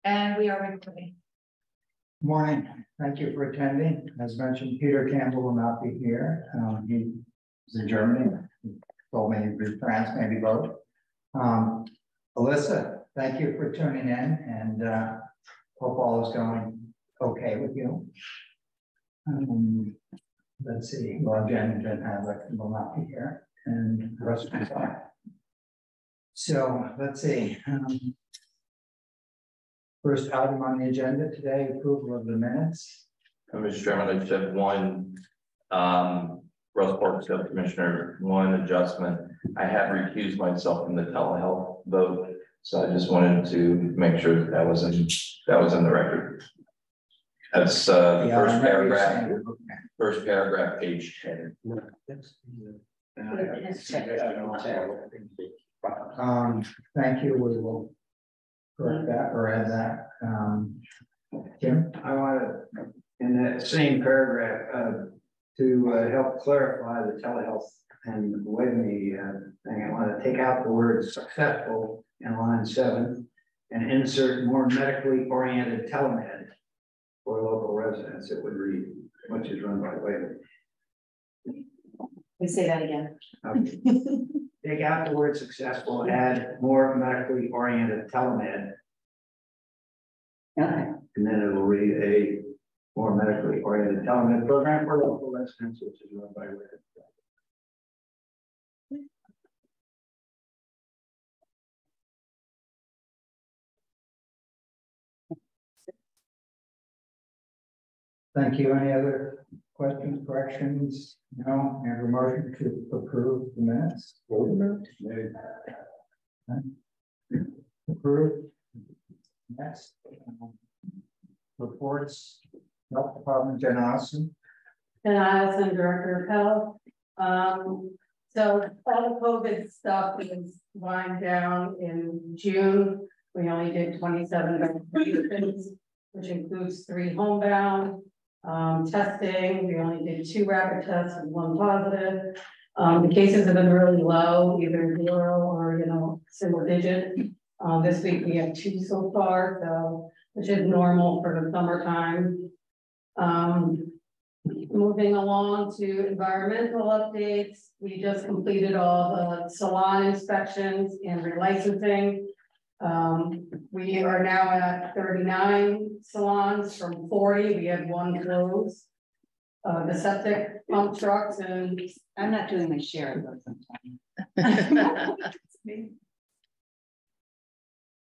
And we are recording. Morning. Thank you for attending. As mentioned, Peter Campbell will not be here. He is in Germany. He told me he'd be France, maybe both. Alyssa, thank you for tuning in, and hope all is going okay with you. Let's see. Well, Jen and Hadley will not be here, and the rest of us are. So let's see. First item on the agenda today, approval of the minutes. Mr. Chairman, I just have one, Russ Park Commissioner, one adjustment. I have recused myself from the telehealth vote, so I just wanted to make sure that was in the record. That's the first paragraph. First paragraph, page 10. Thank you. We will correct that or add that. Tim? I want to, in that same paragraph, to help clarify the telehealth and WebMe thing, I want to take out the word successful in line 7 and insert more medically oriented telemed for local residents. It would read, which is run by WebMe. We say that again. Okay. Take out the word successful, add more medically oriented telemed. Okay. And then it will read a more medically oriented telemed program for local residents, which is run by WebMe. Thank you. Any other questions, corrections? No. I have a motion to approve the minutes. Approved. Next. Reports. Health Department, Jen Austin. And I'm Director of Health. So all the COVID stuff is wind down in June. We only did 27 vaccinations, which includes 3 homebound. Testing, we only did 2 rapid tests and 1 positive. The cases have been really low, either 0 or single digit. This week we have 2 so far, so which is normal for the summertime. Moving along to environmental updates, we just completed all the salon inspections and relicensing. We are now at 39 salons from 40. We had 1 close. The septic pump trucks, and I'm not doing my share of those sometimes.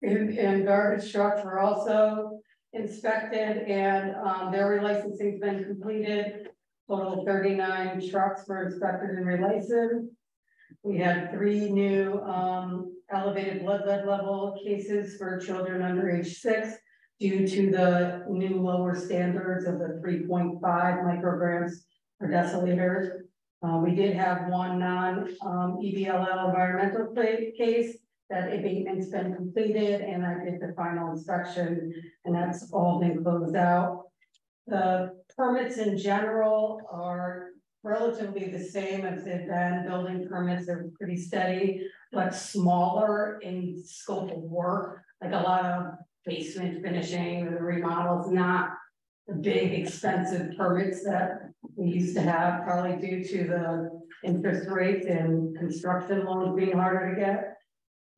and garbage trucks were also inspected, and their relicensing has been completed. Total of 39 trucks were inspected and relicensed. We had 3 new elevated blood lead level cases for children under age 6 due to the new lower standards of the 3.5 micrograms per deciliter. We did have 1 non-EBLL environmental case. That abatement's been completed, and I did the final inspection, and that's all been closed out. The permits in general are relatively the same as they've been. Building permits are pretty steady, but smaller in scope of work, like a lot of basement finishing or the remodels, not the big expensive permits that we used to have, probably due to the interest rates and construction loans being harder to get.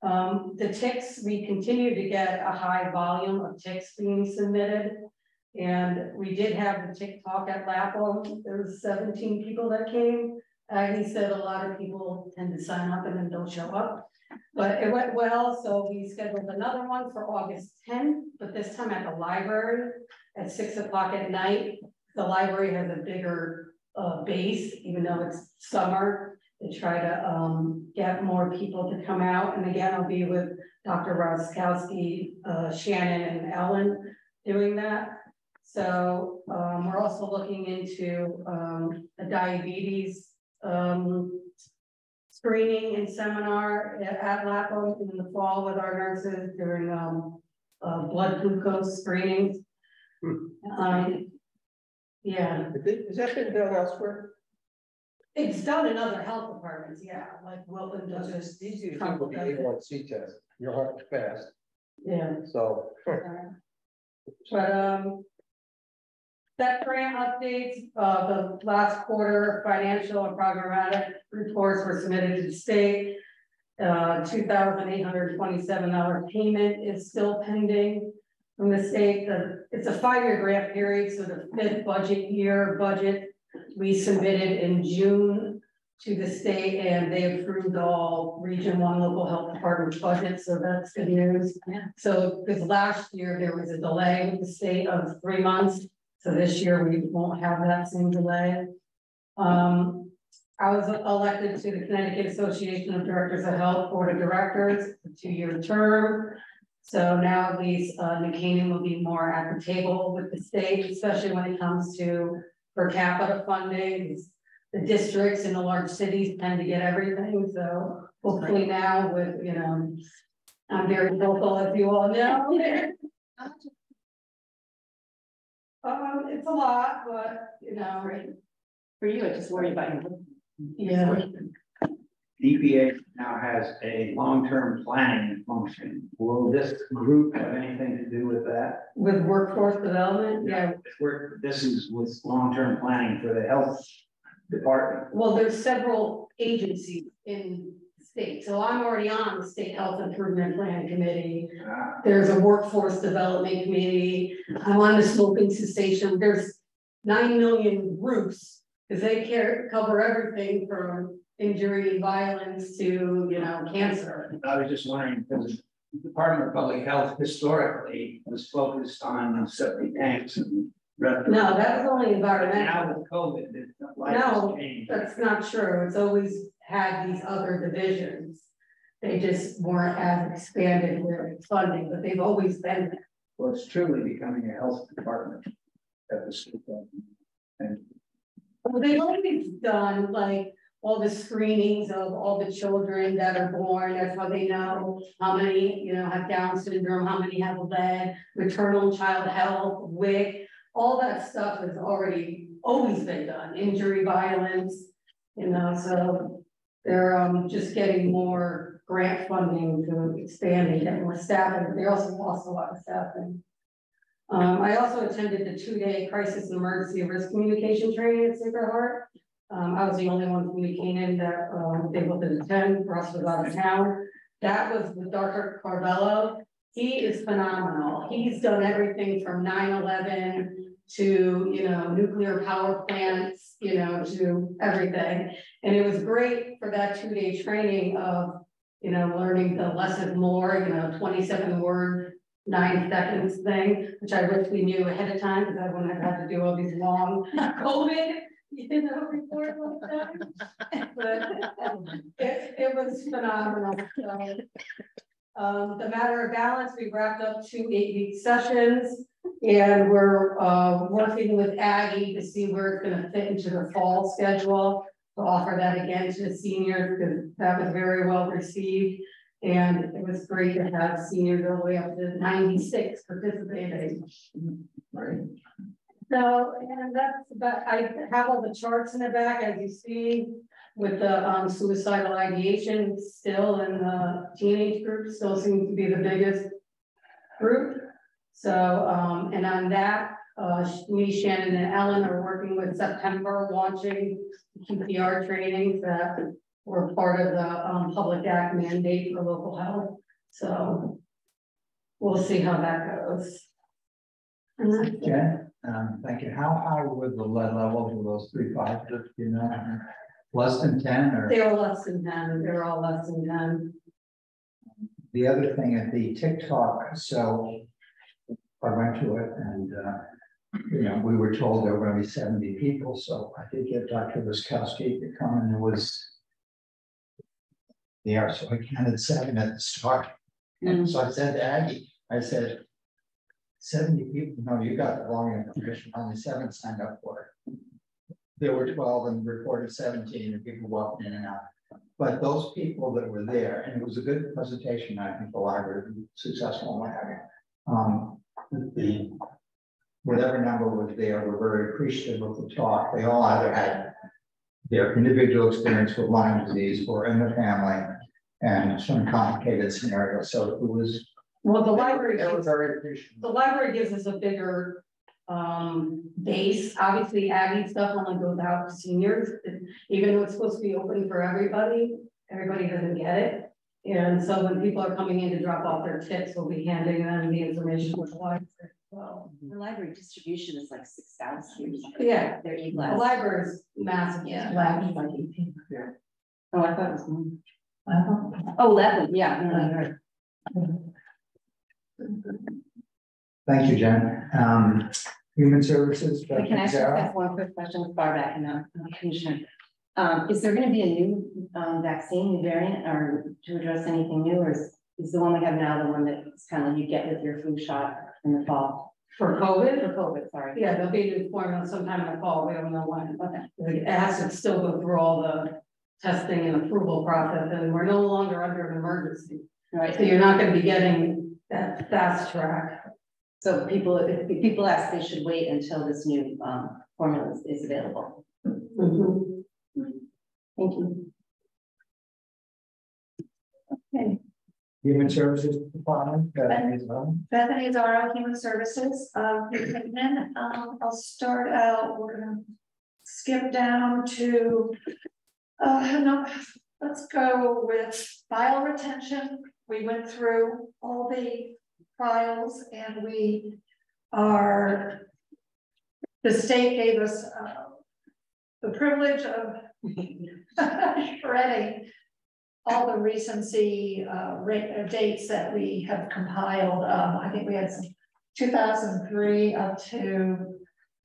The ticks, we continue to get a high volume of ticks being submitted. And we did have the tick talk at Lapham. There was 17 people that came. He said a lot of people tend to sign up and then don't show up. But it went well, so we scheduled another one for August 10th, but this time at the library at 6 o'clock at night. The library has a bigger base, even though it's summer, to try to get more people to come out. And again, I'll be with Dr. Roskowski, Shannon, and Ellen doing that. So we're also looking into a diabetes screening and seminar at Lapham in the fall with our nurses during blood glucose screenings. Yeah. Has that been done elsewhere? It's done in other health departments, yeah, like Wilton does. It's easy to do with the A1C test. Your heart is fast. Yeah. So, But, that grant updates, the last quarter financial and programmatic reports were submitted to the state. $2,827 payment is still pending from the state. It's a 5-year grant period, so the 5th budget we submitted in June to the state, and they approved all Region 1 local health department budgets, so that's good news. Yeah. So because last year there was a delay with the state of 3 months, so this year we won't have that same delay. I was elected to the Connecticut Association of Directors of Health Board of Directors, a 2-year term. So now at least New Canaan will be more at the table with the state, especially when it comes to per capita funding. The districts in the large cities tend to get everything. So hopefully now with, you know, I'm very vocal, as you all know. It's a lot, but you know, For you, I just worry about you. yeah. EPA now has a long-term planning function. Will this group have anything to do with that? With workforce development, yeah. This is with long-term planning for the health department. Well, there's several agencies in the state. So I'm already on the State Health Improvement Plan Committee. There's a workforce development committee. I'm on the smoking cessation. There's 9 million groups because they cover everything from injury and violence to, you know, cancer. I was just wondering, because the Department of Public Health historically was focused on septic tanks and. No, that was only environmental. Now with COVID, life has changed. That's not true. It's always had these other divisions. They just weren't as expanded with funding, but they've always been there. Well, it's truly becoming a health department at the state level. And Well, they've always done like all the screenings of all the children that are born. That's how they know how many, you know, have Down syndrome, how many have lead, maternal and child health, WIC. All that stuff has always been done, injury, violence, you know, so they're just getting more grant funding to expand and get more staffing. They also lost a lot of staffing. I also attended the 2-day crisis and emergency risk communication training at Sacred Heart. I was the only one from New Canaan that was able to attend. The rest was out of town. That was with Dr. Carvello. He is phenomenal. He's done everything from 9/11 to, you know, nuclear power plants, you know, to everything. And it was great for that 2-day training of, you know, learning the less is more, you know, 27-word, 9 seconds thing, which I wish we knew ahead of time because I wouldn't have had to do all these long COVID, you know, reports all the time. But it was phenomenal. So, the matter of balance, we wrapped up 2 8-week sessions, and we're working with Aggie to see where it's going to fit into the fall schedule to offer that again to the seniors because that was very well received. And it was great to have seniors all the way up to 96 participating. right. So, and that's about, I have all the charts in the back, as you see, with the suicidal ideation still in the teenage group, still seems to be the biggest group. So, and on that, me, Shannon, and Ellen are working with September, launching QPR trainings that were part of the public act mandate for local health. So we'll see how that goes. Jen, thank you. How high were the lead levels of those 3 positives? Do you know, less than 10 or? They were less than 10. They were all less than 10. The other thing at the TikTok, so I went to it and, you know, we were told there were going to be 70 people. So I did get Dr. Wiskowski to come and it was there. So I counted 7 at the start. And so I said to Aggie, I said, 70 people, no, you got the wrong information, only 7 signed up for it. There were 12 and reported 17 and people walked in and out. But those people that were there, and it was a good presentation, I think the library was successful in what have you. Whatever number was there were very appreciative of the talk. They all either had their individual experience with Lyme disease or in the family and some complicated scenarios. So it was Well, the library. They were very appreciative. The library gives us a bigger base. Obviously, Aggie stuff only goes out to seniors, even though it's supposed to be open for everybody doesn't get it. And so when people are coming in to drop off their tips, we'll be handing them the information with the library as well. The library distribution is like 6,000. Yeah, Their the e-blast. library's massive. Yeah. Lab is like 18. Yeah. Oh, I thought it was one. Oh, 11, yeah, no, you're right. Thank you, Jen. Human Services. But can I just Sarah? ask one quick question, far back in the Commissioner? Is there going to be a new vaccine, new variant, or to address anything new, or is the one we have now the one that's kind of you get with your flu shot in the fall? For COVID? For COVID, sorry. Yeah, there'll be a new formula sometime in the fall. We don't know when. It has to still go through all the testing and approval process, and we're no longer under an emergency. Right. So you're not going to be getting that fast track. So if people ask, they should wait until this new formula is available. Mm-hmm. Thank you. Okay. Human Services Department. Bethany Zara, Human Services. I'll start out. We're gonna skip down to. No, let's go with file retention. We went through all the files, and the state gave us the privilege of shredding all the recency dates that we have compiled. I think we had some 2003 up to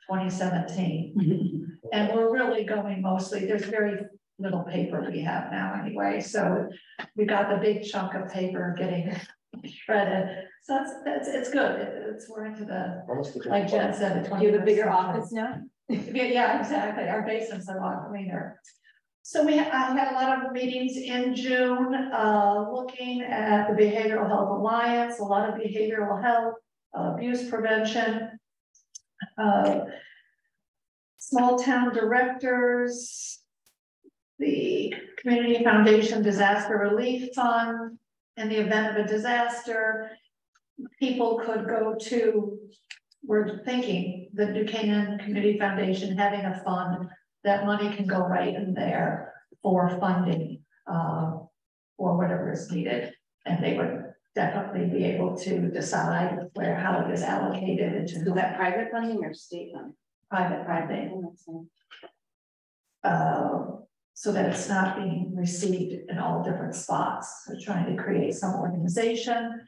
2017. And we're really going mostly, there's very little paper we have now anyway. So we got the big chunk of paper getting shredded. So it's good. We're into the, like Jen said, the 20. Do you have a bigger office now? Yeah, exactly. Our basement's a lot cleaner. So I had a lot of meetings in June, looking at the Behavioral Health Alliance, a lot of behavioral health, abuse prevention, small town directors, the Community Foundation Disaster Relief Fund. In the event of a disaster, people could go to, we're thinking the Buchanan Community Foundation having a fund, that money can go right in there for funding or whatever is needed. And they would definitely be able to decide how it is allocated into Is that private funding or state funding? private funding. So that it's not being received in all different spots. So trying to create some organization.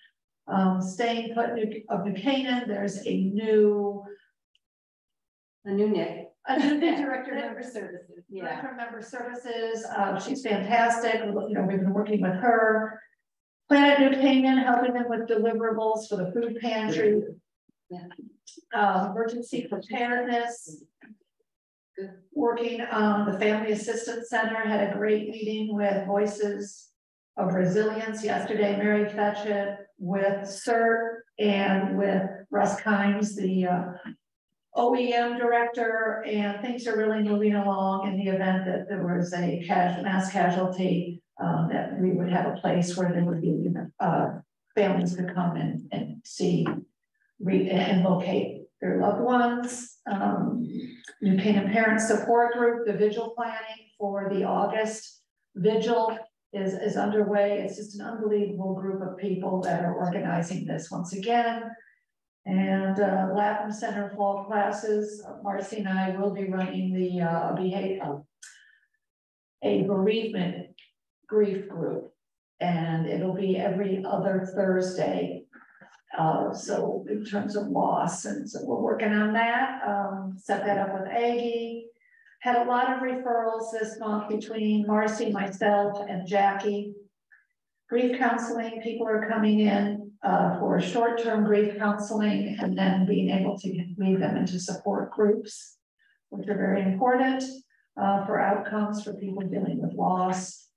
Staying put of Buchanan, there's a new Nick. A new director of Member Services. Yeah. Director of Member Services. She's fantastic. We've been working with her. Planet New Canaan, helping them with deliverables for the food pantry. Yeah. Emergency preparedness. Working on the Family Assistance Center, had a great meeting with Voices of Resilience yesterday. Mary Fetchett with CERT and with Russ Kimes, the OEM director, and things are really moving along in the event that there was a mass casualty, that we would have a place where there would be families could come in and see and locate their loved ones. New Canaan Parent Support Group, the vigil planning for the August vigil is underway. It's just an unbelievable group of people that are organizing this once again. And Lapham Center fall classes. Marcy and I will be running the a bereavement grief group, and it'll be every other Thursday. So in terms of loss, and so we're working on that. Set that up with Aggie. Had a lot of referrals this month between Marcy, myself, and Jackie. Grief counseling, people are coming in for short-term grief counseling, and then being able to lead them into support groups, which are very important for outcomes for people dealing with loss.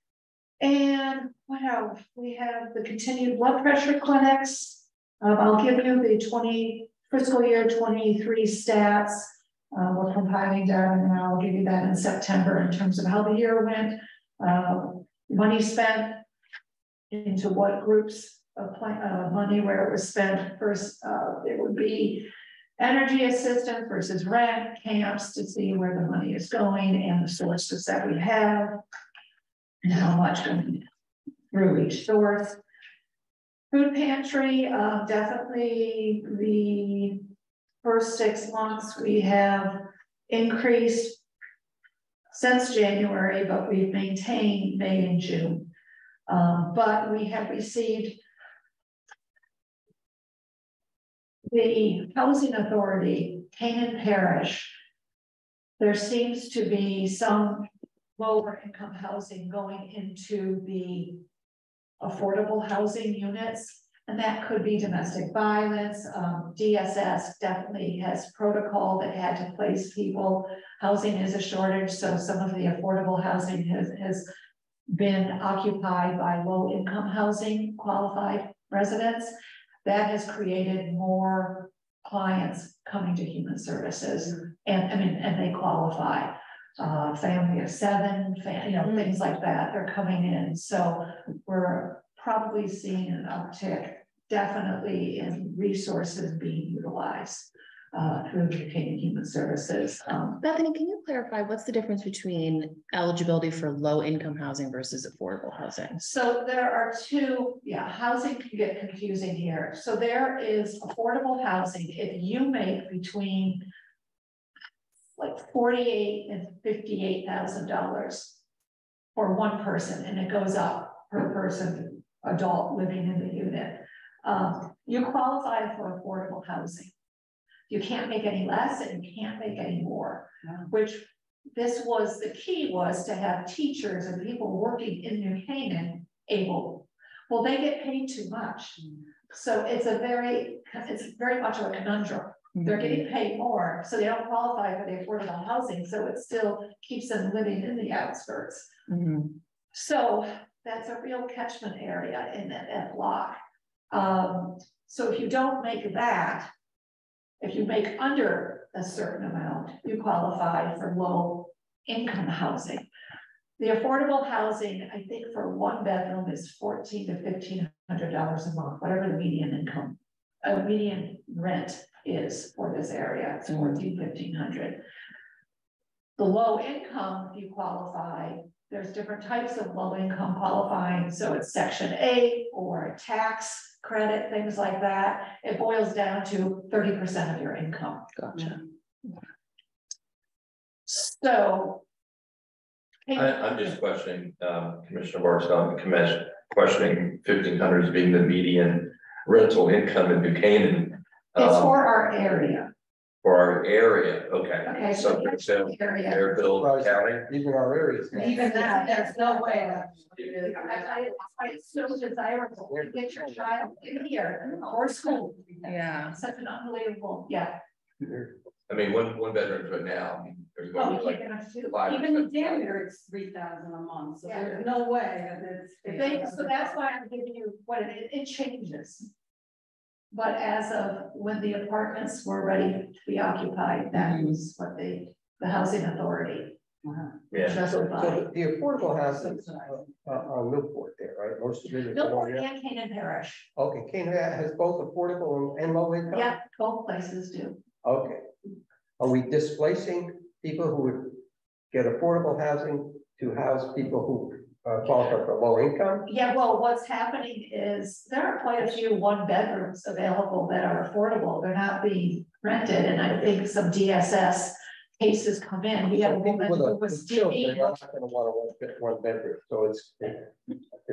And what else? We have the continued blood pressure clinics. I'll give you the fiscal year 23 stats. We're compiling data now. I'll give you that in September in terms of how the year went. Money spent into what groups money where it was spent. First, it would be energy assistance versus rent, camps to see where the money is going and the sources that we have and how much going through each source. Food pantry, definitely the first 6 months we have increased since January, but we've maintained May and June. But we have received the Housing Authority, Canaan Parish. There seems to be some lower income housing going into the affordable housing units, and that could be domestic violence. DSS definitely has protocol that had to place people. Housing is a shortage, so some of the affordable housing has been occupied by low income housing qualified residents. That has created more clients coming to human services, and they qualify. Family of 7, things like that, they're coming in. So we're probably seeing an uptick, definitely, in resources being utilized through Canaan Human Services. Bethany, can you clarify what's the difference between eligibility for low income housing versus affordable housing? So there are two, housing can get confusing here. So there is affordable housing. If you make between like $48,000 and $58,000 for one person, and it goes up per person, adult living in the unit, you qualify for affordable housing. You can't make any less and you can't make any more, which this was the key, was to have teachers and people working in New Canaan able. Well, they get paid too much. So it's very much of a conundrum. They're getting paid more, so they don't qualify for the affordable housing. So it still keeps them living in the outskirts. So that's a real catchment area in that block. So if you don't make that, if you make under a certain amount, you qualify for low income housing. The affordable housing, I think for 1 bedroom is $1,400 to $1,500 a month, whatever the median income, median rent is for this area. It's $1,400, $1,500. The low income, you qualify. There's different types of low income qualifying. So it's Section 8 or a tax credit, things like that. It boils down to 30% of your income. Gotcha. So I'm just questioning, Commissioner Barstow, questioning 1,500 as being the median rental income in New Canaan. It's for our area. For our area, okay. Okay, So area. Fairfield County. Even our areas. Even that, there's no way. It's so desirable to get your child in here or school. Yeah. Such an unbelievable, I mean, one bedroom right now. There's going to be like 5%. Even in Danbury, it's $3,000 a month, so there's no way that it's. So that's why I'm giving you what it changes. But as of when the apartments were ready to be occupied, that was what the Housing Authority. Yeah. So the affordable houses on Newport there, right? Most of it is. Newport and Canaan Parish. Okay, Canaan has both affordable and low income? Yeah, both places do. Okay. Are we displacing people who would get affordable housing to house people who qualify for low income? Yeah, well, what's happening is there are quite a few 1 bedrooms available that are affordable. They're not being rented, and I think some DSS cases come in. We have a woman who was children, they're not going to want a 1 bedroom, so it's.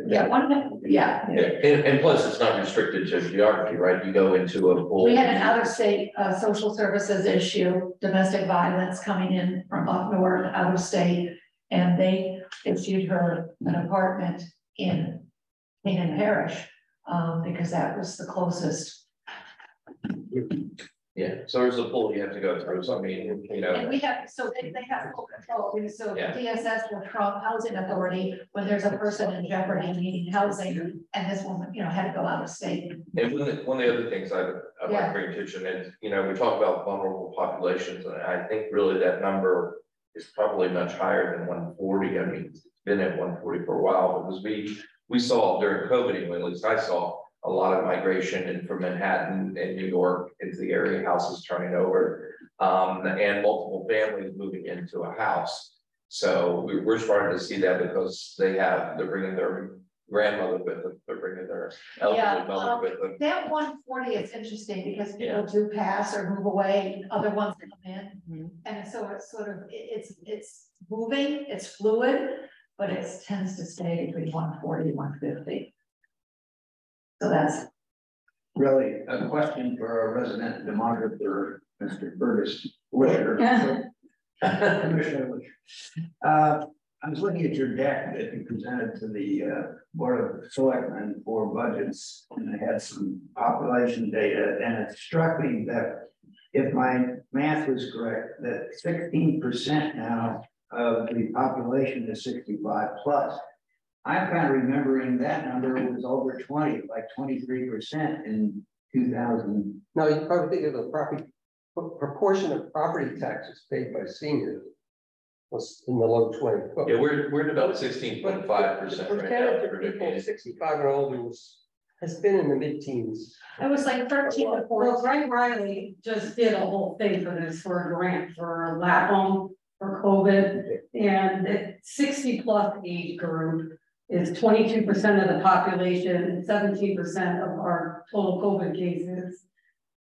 Yeah. And plus it's not restricted to geography, right? You go into a full. We had an out-of-state social services issue, domestic violence coming in from up north, out of state, and they issued her an apartment in Canaan Parish because that was the closest. Yeah, so there's a pool you have to go through, so I mean, you know. And we have, so they have full control, so Yeah. DSS will trump Housing Authority when there's a person in jeopardy needing housing, and this woman, had to go out of state. And one of the other things I'd like to bring attention is, we talk about vulnerable populations, and I think really that number is probably much higher than 140. I mean, it's been at 140 for a while, because we saw during COVID, at least I saw a lot of migration in from Manhattan and New York into the area, houses turning over, and multiple families moving into a house. So we're starting to see that because they're bringing their grandmother with them, they're bringing their elderly mother with them. That 140 is interesting because people do pass or move away, other ones come in. And so it's sort of, it's moving, it's fluid, but it tends to stay between 140 and 150. So that's Really a question for our resident demographer, Mr. Burgess Wisher. Commissioner Wisher. I was looking at your deck that you presented to the Board of Selectmen for budgets, and I had some population data, and it struck me that if my math was correct, that 16% now of the population is 65 plus. I'm kind of remembering that number was over 20, like 23% in 2000. No, you probably think of the proportion of property taxes paid by seniors was in the low 20. Yeah, we're at about 16.5% right now. Percentage of people 65 and older has been in the mid-teens. it was like 13 to 14. Well, Greg Riley just did a whole thing for this, for a grant for LAPM for COVID, and the 60 plus age group is 22% of the population and 17% of our total COVID cases.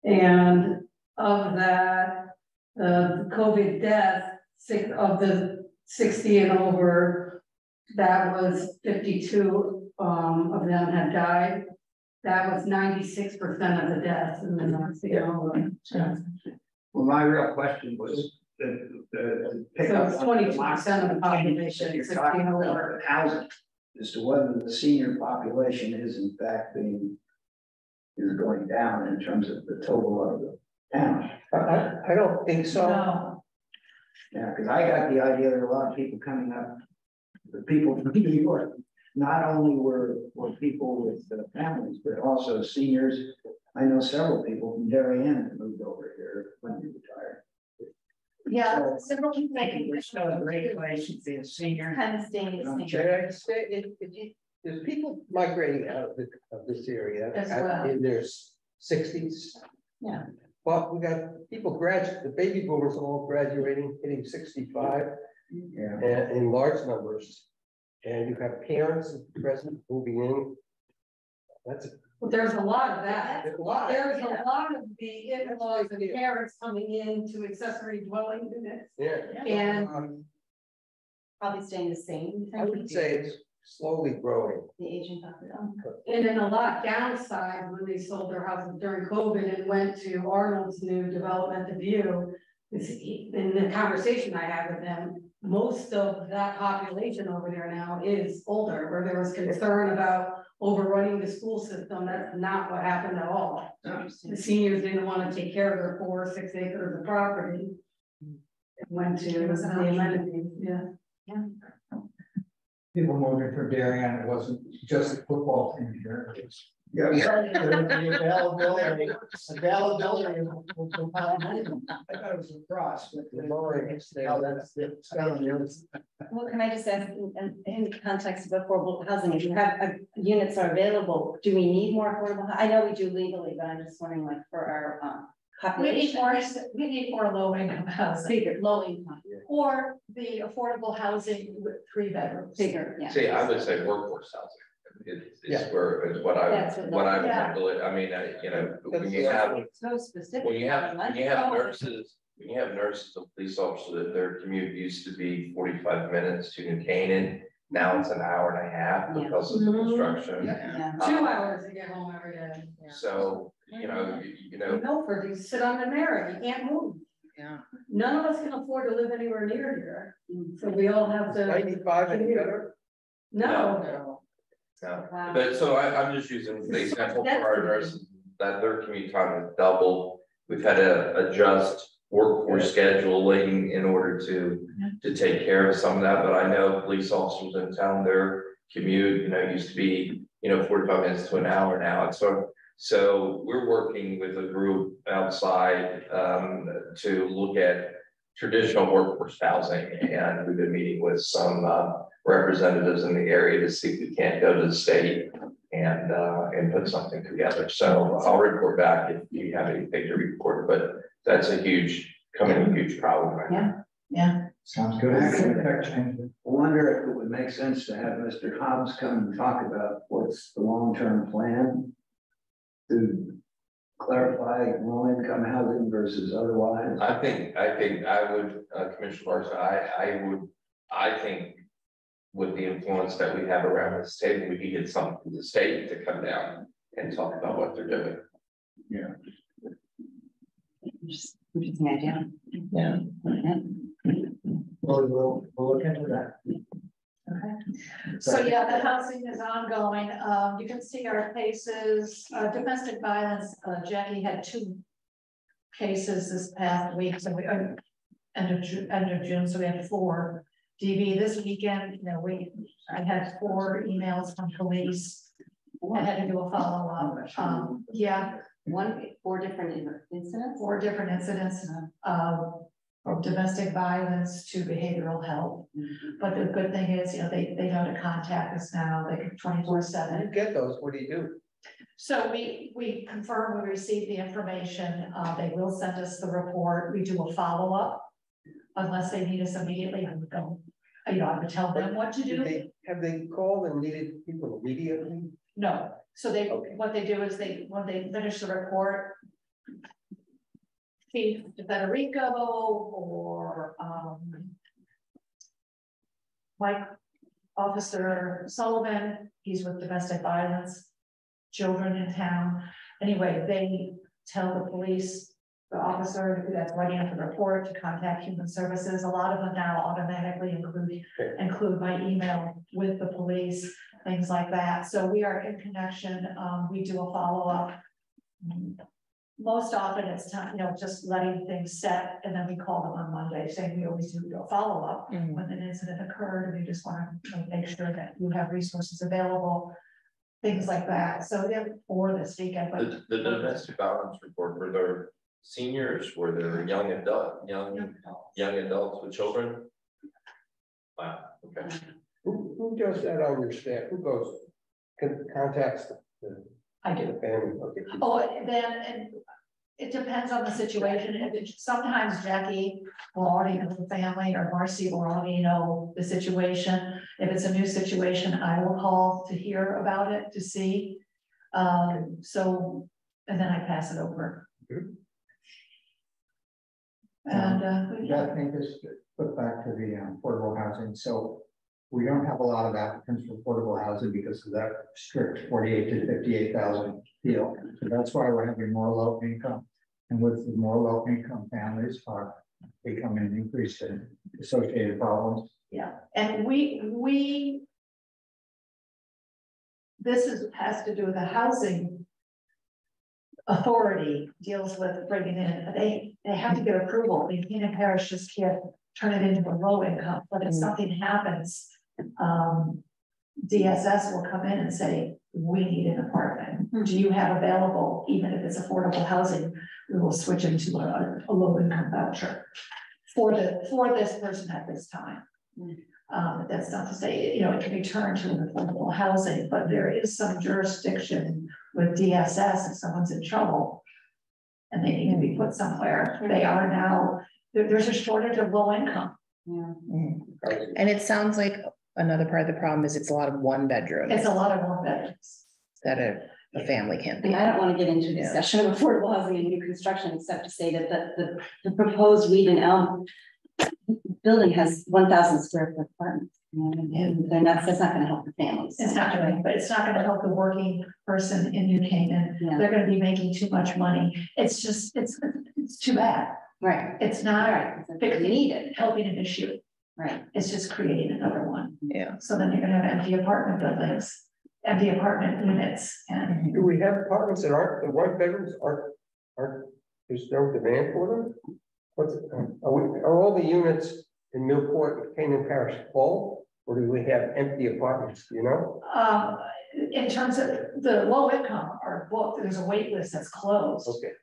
And of that, the COVID death, of the 60 and over, that was 52 of them had died. That was 96% of the deaths in the last year. Well, my real question was the pickup. So it's 22% of the population. You're talking about housing, as to whether the senior population is in fact is going down in terms of the total of the town. I don't think so. No. Yeah, because I got the idea there are a lot of people coming up, the people from New York, not only were people with families, but also seniors. I know several people from Darien that moved over here when they retired. Yeah, several people making. We're still a great place to be a senior. Kind of staying the same. Should I say, there's people migrating out of this area As well. in their 60s. Yeah. But we got people the baby boomers all graduating, hitting 65, Yeah. and in large numbers. And you have parents at present moving in. There's a lot of that. There's a lot. There's a lot of the in-laws and parents coming into accessory dwelling units. Yeah. And Probably staying the same. I would say it's slowly growing. The aging population. And then a lot downside when they sold their houses during COVID and went to Arnold's new development, The View. In the conversation I had with them, most of that population over there now is older, where there was concern about overrunning the school system. That's not what happened at all. The seniors didn't want to take care of their 4 or 6 acres of property. It went to the amenities, yeah. People moving from Darien, it wasn't just a football team here. Yeah. The availability of I thought it was a cross, but how that's done. Well, can I just ask, in the context of affordable housing, if you have units are available, do we need more affordable? I know we do legally, but I'm just wondering, like, for our population. We need more low income housing. Bigger, low income, Or the affordable housing with 3 bedrooms. bigger, yeah. See, I would say workforce housing. Yeah. Is what I That's would Yeah. handle it. I mean, when you have, It's so specific. when you have nurses, and police officers, their commute used to be 45 minutes to New Canaan. Now it's an hour and a half Yeah. because of the construction. Yeah. 2 hours to get home every day. So, you know. In Milford, you sit on the merit, you can't move. Yeah. None of us can afford to live anywhere near here, so we all have to. 95 and better. No. No, Wow. but so I'm just using the example for our nurses, that their commute time has doubled. We've had to adjust workforce scheduling in order to take care of some of that, but I know police officers in town, their commute, used to be, 45 minutes to an hour now. And so we're working with a group outside to look at traditional workforce housing, and we've been meeting with some representatives in the area to see if we can't go to the state and put something together. So I'll report back if you have anything to report, but that's a huge problem right now. Yeah, Sounds good. I wonder if it would make sense to have Mr. Hobbs come and talk about what's the long-term plan to clarify low-income housing versus otherwise. I think I would, Commissioner Larson, I think with the influence that we have around the state, we could get some from the state to come down and talk about what they're doing. Yeah. Interesting idea. Yeah. We'll look into that. okay. So yeah, the housing is ongoing. You can see our cases, domestic violence, Jackie had 2 cases this past week, so we, end of June, so we had 4. DV this weekend, you know, I had 4 emails from police. I had to do a follow-up. Yeah. 4 different incidents? 4 different incidents from domestic violence to behavioral health. But the good thing is, you know, they know to contact us now, like 24/7. You get those, what do you do? So we confirm we received the information. They will send us the report. We do a follow-up. Unless they need us immediately, I would go, you know, I would tell them what to do. Have they called and needed people immediately? No, so what they do is when they finish the report, Chief Federico or Mike Officer Sullivan, he's with domestic violence, children in town. Anyway, they tell the police, the officer that's writing up the report, to contact human services. A lot of them now automatically include my email with the police, things like that. So we are in connection. We do a follow-up. Most often it's time, you know, just letting things set, and then we call them on Monday saying we always do a follow-up when an incident occurred, and we just want to make sure that you have resources available, things like that. So we have 4 this weekend. But The domestic violence report, were there seniors, were there young adults with children? Wow, okay. Who does that on your staff? Who goes, contacts the I do. family? Okay. Oh, and it depends on the situation. Sometimes Jackie will already know the family, or Marcy will already know the situation. If it's a new situation, I will call to hear about it, to see. So, and then I pass it over. And That thing is put back to the affordable housing. So we don't have a lot of applicants for affordable housing because of that strict 48 to 58,000 deal. So that's why we're having more low income, and with the more low income families are becoming an increase in associated problems. yeah, and has to do with the housing authority deals with bringing in, they have to get approval. The Canaan Parish just can't turn it into a low income, but if something happens, DSS will come in and say, we need an apartment. Do you have available, even if it's affordable housing, we will switch into a low income voucher for this person at this time. That's not to say, you know, it can be turned to an affordable housing, but there is some jurisdiction with DSS if someone's in trouble and they need to be put somewhere. They are now, there's a shortage of low income. Yeah. And it sounds like another part of the problem is it's a lot of 1 bedrooms. It's a lot of 1 bedrooms. That a family can't be. And I don't want to get into a discussion of affordable housing and new construction, except to say that the proposed Weed and Elm building has 1,000 square foot apartments. And that's not going to help the families. It's not doing, but it's not going to help the working person in New Canaan. Yeah. They're going to be making too much money. It's just, it's too bad. Right. It's not Right. fixing helping an issue. Right. It's just creating another one. Yeah. So then you're going to have empty apartment buildings, empty apartment units, and Do we have apartments that aren't, the 1 bedrooms aren't, there's no demand for them? Are all the units in Millport and Canaan Parish full, or do we have empty apartments, you know? in terms of the low income are booked, there's a wait list that's closed. Okay.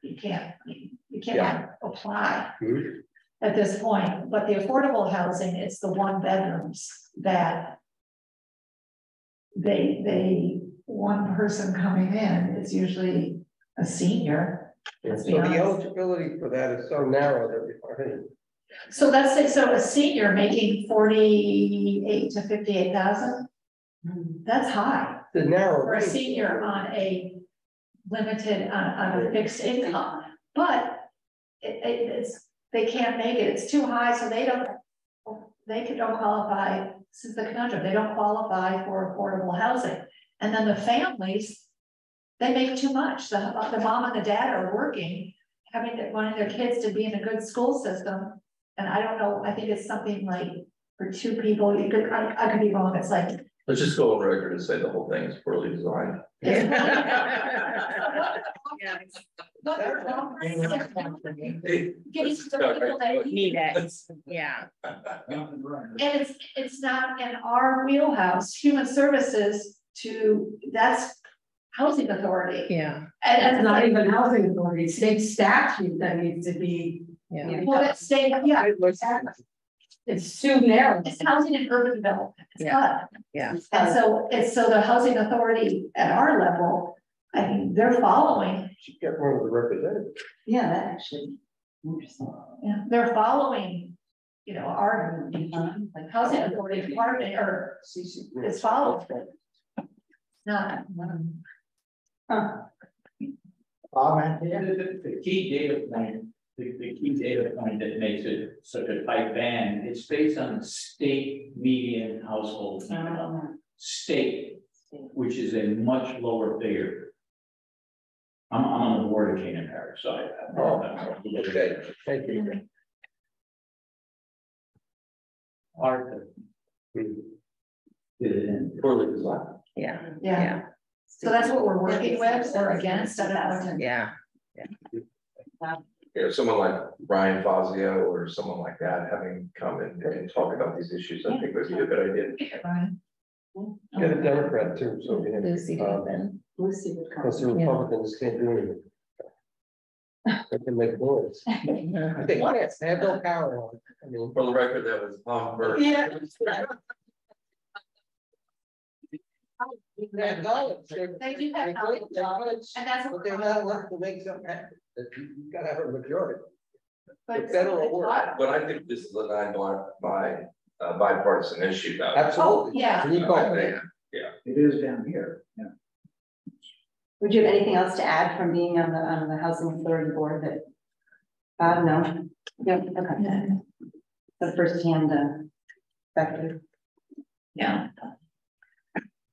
You can't apply Mhm. at this point, but the affordable housing, it's the 1 bedrooms that they one person coming in, it's usually a senior. And Let's so be the honest. eligibility for that is so narrow that we already. So let's say, so a senior making 48 to 58,000, that's high The narrow. for a range. senior on a limited, on a fixed income. But it's, they can't make it, it's too high, so don't qualify, this is the conundrum, they don't qualify for affordable housing. And then the families, they make too much, the mom and the dad are working, wanting their kids to be in a good school system. And I don't know, I think it's something like for two people, I could be wrong, it's like. Let's just go on record and say the whole thing is poorly designed. Getting to the people that Need it, yeah. And it's not in our wheelhouse, human services that's housing authority. Yeah, And It's not even housing authority, state statute that needs to be. yeah. well, that's state, yeah, It's too narrow. it's housing and urban development. It's HUD. Yeah. And so the housing authority at our level, I mean, they're following, Should get one of the representatives. Yeah, that actually, interesting. they're following, our housing authority department or is following. Not. The key data point, the key data point that makes it such a tight band, it's based on the state median household income. State, which is a much lower figure. I'm on the board of Canaan Parish, so I. Okay, thank you. Hard to get it in. Poorly designed. Yeah, Yeah, yeah, so that's what we're working with or against, I don't know. yeah. Someone like Brian Fazio or someone like that having come and talk about these issues, I think would be a good idea. Get a Democrat too, so we have. Lucy Goodman. Lucy would come. Because the Republicans can't do anything. They can make noise. They can't, they have no power on it. I mean. For the record, that was Tom Burke. Yeah. They have knowledge. They do have knowledge. And that's what But they're not allowed to make something happen. You gotta have a majority. But better or worse. But I think this is a bipartisan issue though. Absolutely. yeah. You go there. It is down here, yeah. Would you have anything else to add from being on the housing authority board that? No. Yeah, okay. The firsthand perspective. Yeah.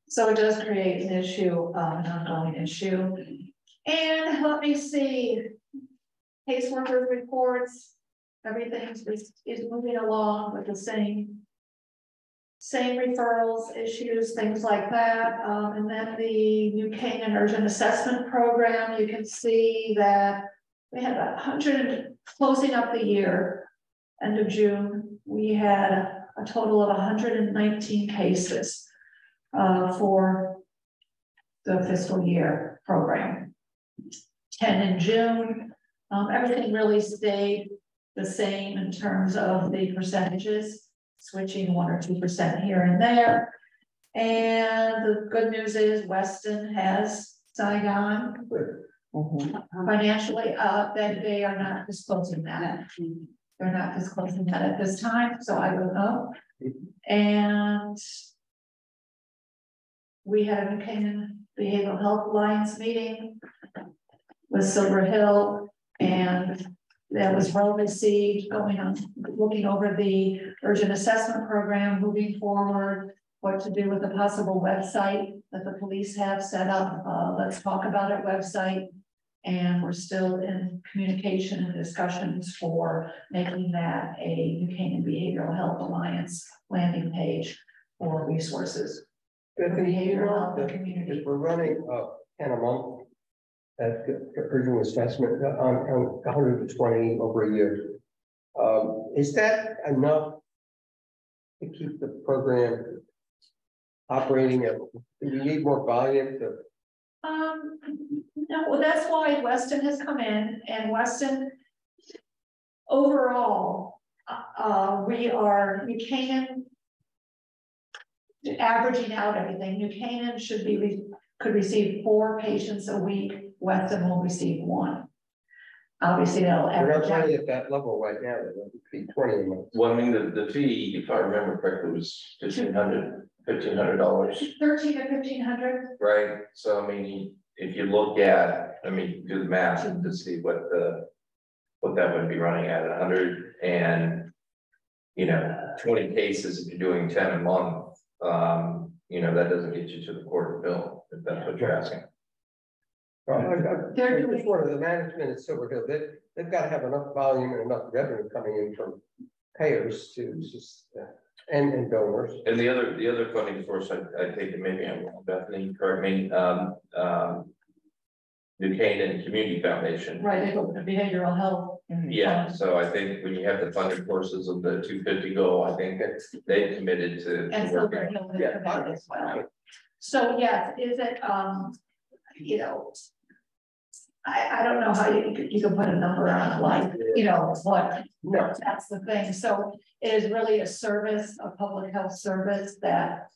So it does create an issue, an ongoing issue. And let me see, caseworker reports, everything is moving along with the same referrals, issues, things like that. And then the New Canaan Urgent Assessment Program, you can see that we had 100, closing up the year, end of June, we had a total of 119 cases for the fiscal year program. 10 in June, everything really stayed the same in terms of the percentages, switching 1 or 2% here and there. And the good news is Weston has signed on financially, that they are not disclosing that. They're not disclosing that at this time, so I don't know. And we had a New Canaan Behavioral Health Alliance meeting with Silver Hill, and that was well received, going on, looking over the urgent assessment program, moving forward, what to do with the possible website that the police have set up. Let's Talk About It website. And we're still in communication and discussions for making that a New Canaan Behavioral Health Alliance landing page for resources. Behavioral health and community. If we're running 10 a month, that urgent assessment on 120 over a year, is that enough to keep the program operating? Do we need more volume to? No, well, that's why Weston has come in, and Weston overall, we are New Canaan averaging out everything. New Canaan should be could receive 4 patients a week, Weston will receive 1. Obviously, they'll We're not average out. really at that level right now, it would be 20 a month. Well, I mean, the fee, if I remember correctly, was $1,500, $1,500, 13 to 1,500. right? So I mean, if you look at, I mean, do the math to see what that would be running at 100 and, you know, 20 cases, if you're doing 10 a month, you know, that doesn't get you to the quarter bill, if that's what you're asking. They're I doing- just wanted the management at Silver Hill, they've got to have enough volume and enough revenue coming in from payers to just, and donors. And the other funding source, I think, and maybe I'm wrong, Bethany, correct me, Duquesne Community Foundation. Right, they go with the behavioral health. Yeah, so I think when you have the funding courses of the 250 goal, I think they've committed to And Silver working. Hill is Yeah. committed as well. So yes, is it, you know, I don't know how you can put a number on, like, you know, what, No. that's the thing. So it is really a service, a public health service that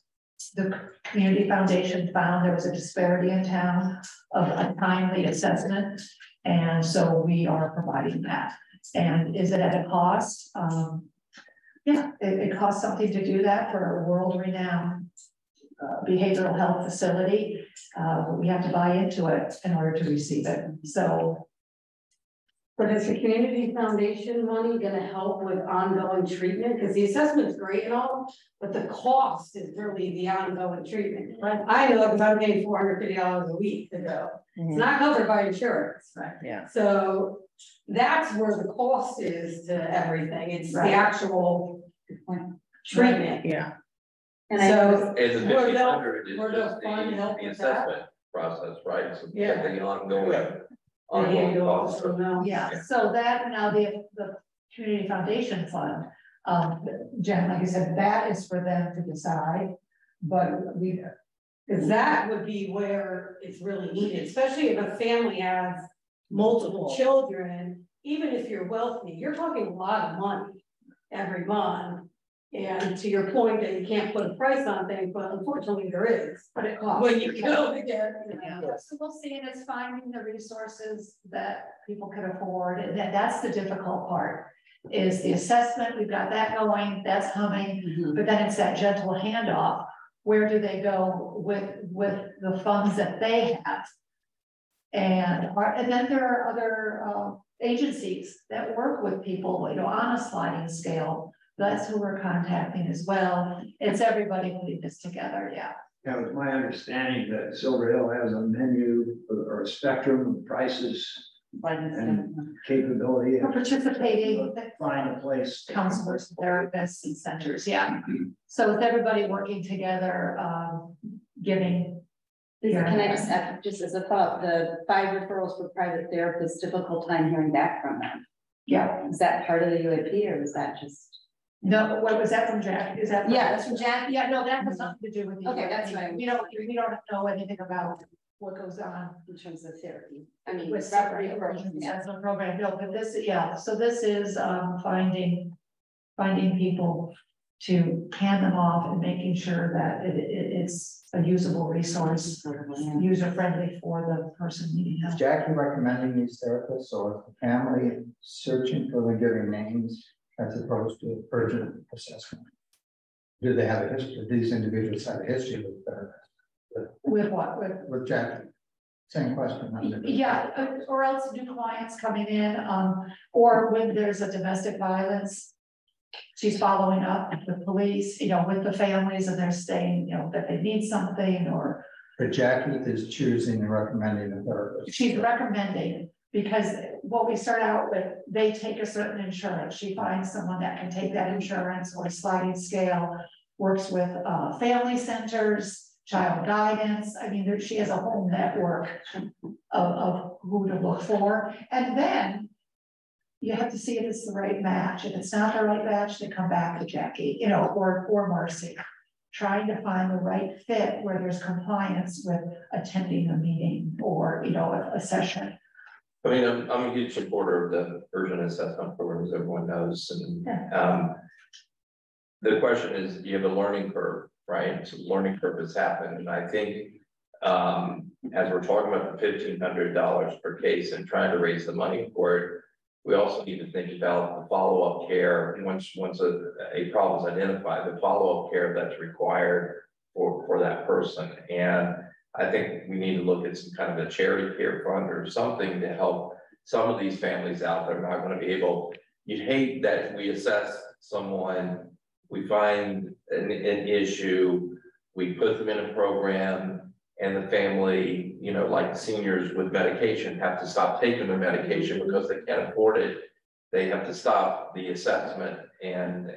the community foundation found there was a disparity in town of a timely assessment. And so we are providing that. And is it at a cost? Yeah, it costs something to do that for a world-renowned behavioral health facility. We have to buy into it in order to receive it. So. But is the community foundation money gonna help with ongoing treatment? Because the assessment's great and all, but the cost is really the ongoing treatment. Right. I know because I'm paying $450 a week to go. It's not covered by insurance. Right. Yeah. So that's where the cost is to everything. It's the Right. actual treatment. Yeah. And So- And the Where they'll- 1,500 is where they'll just fund help the with that? assessment process, right? So Yeah. the ongoing Maybe you'll costs. also know. Yeah, so that now the community foundation fund, Jen, like I said, that is for them to decide. But we, Cause that would be where it's really needed, especially if a family has multiple children, even if you're wealthy, you're talking a lot of money every month. And to your point that you can't put a price on things, but unfortunately there is, but it costs. when you go to get. Yeah, so we'll see, and it's finding the resources that people can afford, and that's the difficult part. Is the assessment, we've got that going, that's humming, but then it's that gentle handoff. Where do they go with the funds that they have? And then there are other agencies that work with people, you know, on a sliding scale. That's who we're contacting as well. It's everybody putting this together, yeah. Yeah, it's my understanding that Silver Hill has a menu or a spectrum of prices and capability For of participating, find a place. counselors, therapists and centers, yeah. So with everybody working together, giving. Can I just add, just as a thought, the 5 referrals for private therapists, difficult time hearing back from them. Yeah, Is that part of the UAP or was that just? no, what was that from Jack? Is that? Yeah, that's from Jack. Yeah, no, that has nothing to do with. the Okay, that's UAP. fine. We don't know anything about what goes on. In terms of therapy, I mean. With separate assessment program, no, but this, yeah, so this is finding people to hand them off and making sure that it's a usable resource, user friendly for the person needing Is help. Jackie recommending these therapists or the family searching for the giving names as opposed to urgent assessment? Do they have a history, these individuals have a history with therapists? With what? With Jackie, same question. Yeah, or else new clients coming in, or when there's a domestic violence. She's following up with the police, you know, with the families, and they're saying, you know, that they need something, or But Jackie is choosing and recommending a therapist. she's recommending. Because what we start out with, they take a certain insurance, she finds someone that can take that insurance or sliding scale, works with family centers, child guidance. I mean, she has a whole network of who to look for. And then you have to see if it's the right match. If it's not the right match, they come back to Jackie, you know, or Marcy. Trying to find the right fit where there's compliance with attending a meeting or, you know, a session. I mean, I'm a huge supporter of the urgent assessment programs, everyone knows, and the question is, you have a learning curve, right? So the learning curve has happened, and I think as we're talking about the $1,500 per case and trying to raise the money for it, we also need to think about the follow-up care. Once a problem is identified, the follow-up care that's required for that person. And I think we need to look at some kind of a charity care fund or something to help some of these families out that are not going to be able. You'd hate that we assess someone, we find an issue, we put them in a program, and the family, you know, like seniors with medication, have to stop taking their medication because they can't afford it. They have to stop the assessment and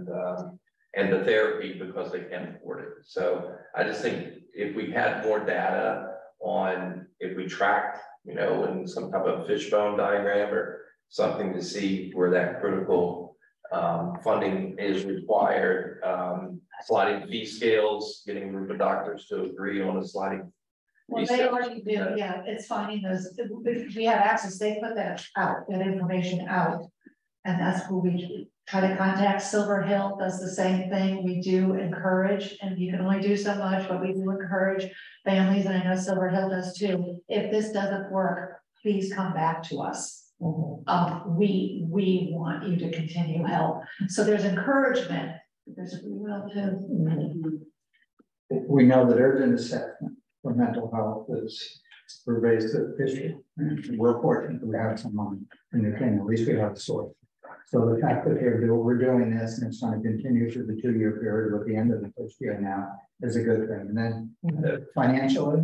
the therapy because they can't afford it. So I just think if we had more data on, if we tracked, you know, in some type of fishbone diagram or something to see where that critical funding is required, sliding fee scales, getting a group of doctors to agree on a sliding. Well, they already do, yeah, it's finding those, if we have access, they put that out, that information out. And that's who we try to contact. Silver Hill does the same thing. We do encourage, and you can only do so much, but we do encourage families, and I know Silver Hill does too. If this doesn't work, please come back to us. We want you to continue help. So there's encouragement. There's relative. We know that urgent assessment for mental health is pervasive issue. We're fortunate that we have some money in New Canaan. At least we have the source. So the fact that we're doing this and it's going to continue through the 2-year period with the end of the first year now is a good thing. And then financially,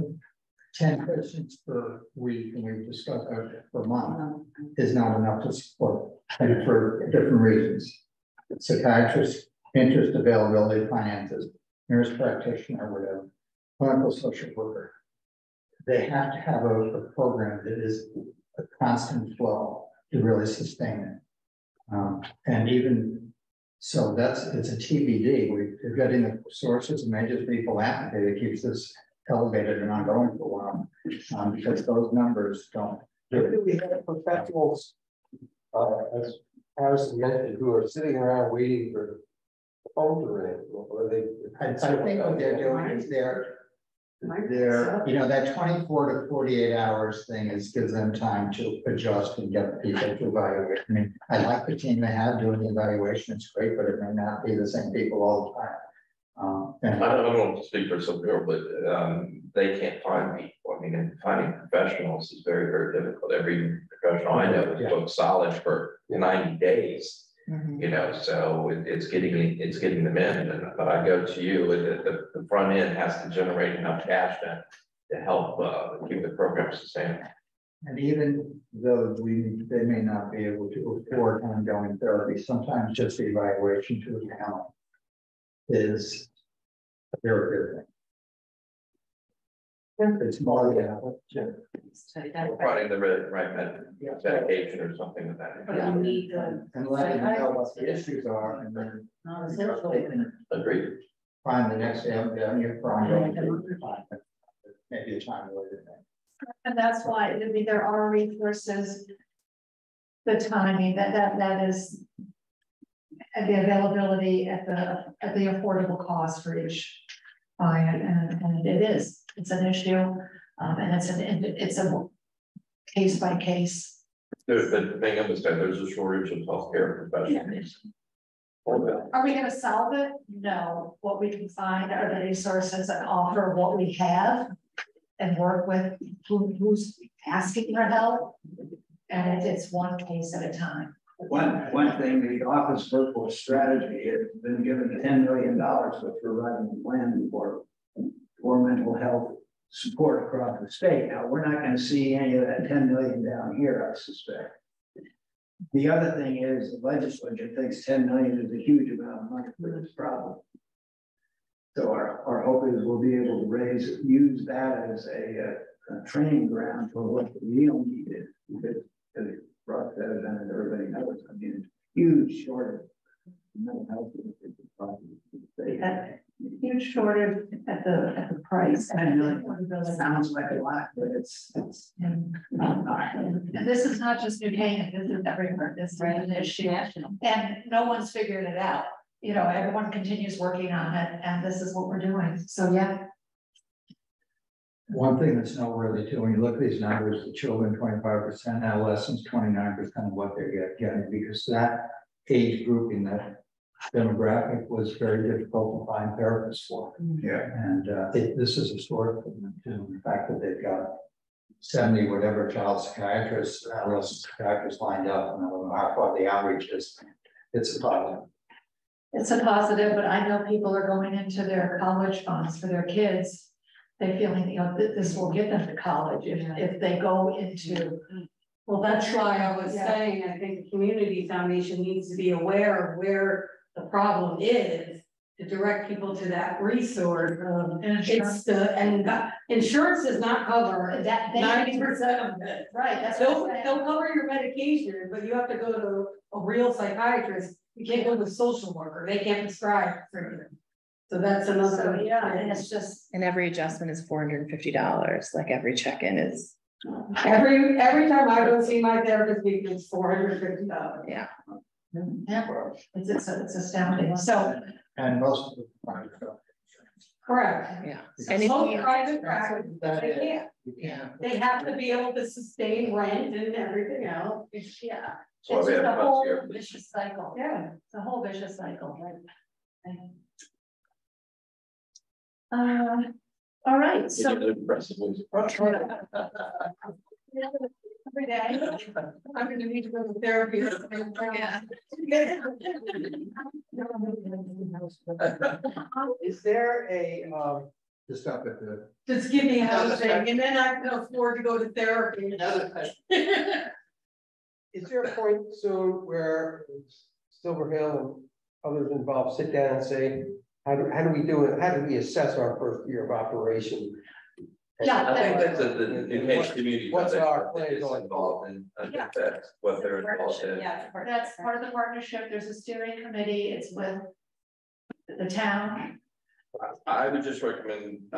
10 patients per week, and we've discussed per month, is not enough to support, and for different reasons. Psychiatrists, interest, availability, finances, nurse practitioner, whatever, clinical social worker. They have to have a program that is a constant flow to really sustain it. And even so, it's a TBD. We're getting the sources and may just be philanthropy that keeps this elevated and ongoing for a while, because those numbers don't. Do we have professionals, as Harrison mentioned, who are sitting around waiting for the phone to ring? Or they? I think what they're doing is they're, you know, that 24 to 48 hours thing gives them time to adjust and get people to evaluate. I mean, I like the team they have doing the evaluation. It's great, but it may not be the same people all the time. I don't want to speak for some people, but they can't find people. I mean, and finding professionals is very, very difficult. Every professional I know is booked solid for 90 days. You know, so it's getting them in. But I go to you, the front end has to generate enough cash to help keep the program sustainable. And even though they may not be able to afford ongoing therapy, sometimes just the evaluation to account is a very good thing. It's more Providing the right medication or something like that. And letting them know what the issues are, and then Agreed. find the next avenue for ongoing treatment. Maybe a time later. And that's why, I mean, there are resources, the timing, that is, and the availability at the affordable cost for each client, and it's an issue, and it's a case by case. The thing I understand, there's a shortage of healthcare professionals. Are we going to solve it? No. What we can find are the resources and offer what we have, and work with who's asking for help, and it's one case at a time. One thing, the Office Workforce Strategy has been given $10 million, which we're writing a plan for mental health support across the state. Now, we're not going to see any of that 10 million down here, I suspect. The other thing is the legislature thinks 10 million is a huge amount of money for this problem. So our hope is we'll be able to use that as a training ground for what the real need is, because Ross said it and everybody knows. I mean, huge shortage of mental health Huge shortage at the price. Sounds like a lot, but it's and this is not just New Canaan, this is everywhere. This is an issue, and no one's figured it out. You know, everyone continues working on it, and this is what we're doing. So yeah. One thing that's noteworthy too, when you look at these numbers, the children 25%, adolescents 29% of what they're getting, because that age grouping, that demographic was very difficult to find therapists for. Yeah. And this is historic for them too, the fact that they've got 70 whatever child psychiatrists, adolescent psychiatrists lined up, and I don't know how far the outreach is. It's a problem. It's a positive, but I know people are going into their college funds for their kids. They feeling, you know, that this will get them to college if they go into. Well, that's why I was Yeah. saying, I think the community foundation needs to be aware of where the problem is. To direct people to that resource, it's insurance does not cover That they- 90% of it. Right, that's what They'll, I'm saying. they'll cover your medication, but you have to go to a real psychiatrist, you can't go to a social worker, they can't prescribe for you. So that's So, another. yeah, and it's just, And every adjustment is $450, like every check-in is, Every time I go see my therapist, it's $450. yeah. yeah, it's astounding, so, And most of the Correct. Yeah. And And if most you- private practice, that they is, can't, you can't. they have to be able to sustain rent and everything else. yeah. So It's we just have a to whole here. vicious cycle, Yeah. it's a whole vicious cycle. All right, so. Every day, I'm gonna need to go to therapy. Yeah. Is there a, Just up at the, Just give me housing and then I can afford to go to therapy. is there a point soon where Silver Hill and others involved sit down and say, how do we do it? How do we assess our first year of operation? Yeah. I think that's the New Case Community What's our Foundation is plan going involved in, I think Yeah. that's what they're involved in. That's part of the partnership, there's a steering committee, it's with the town. I would just recommend,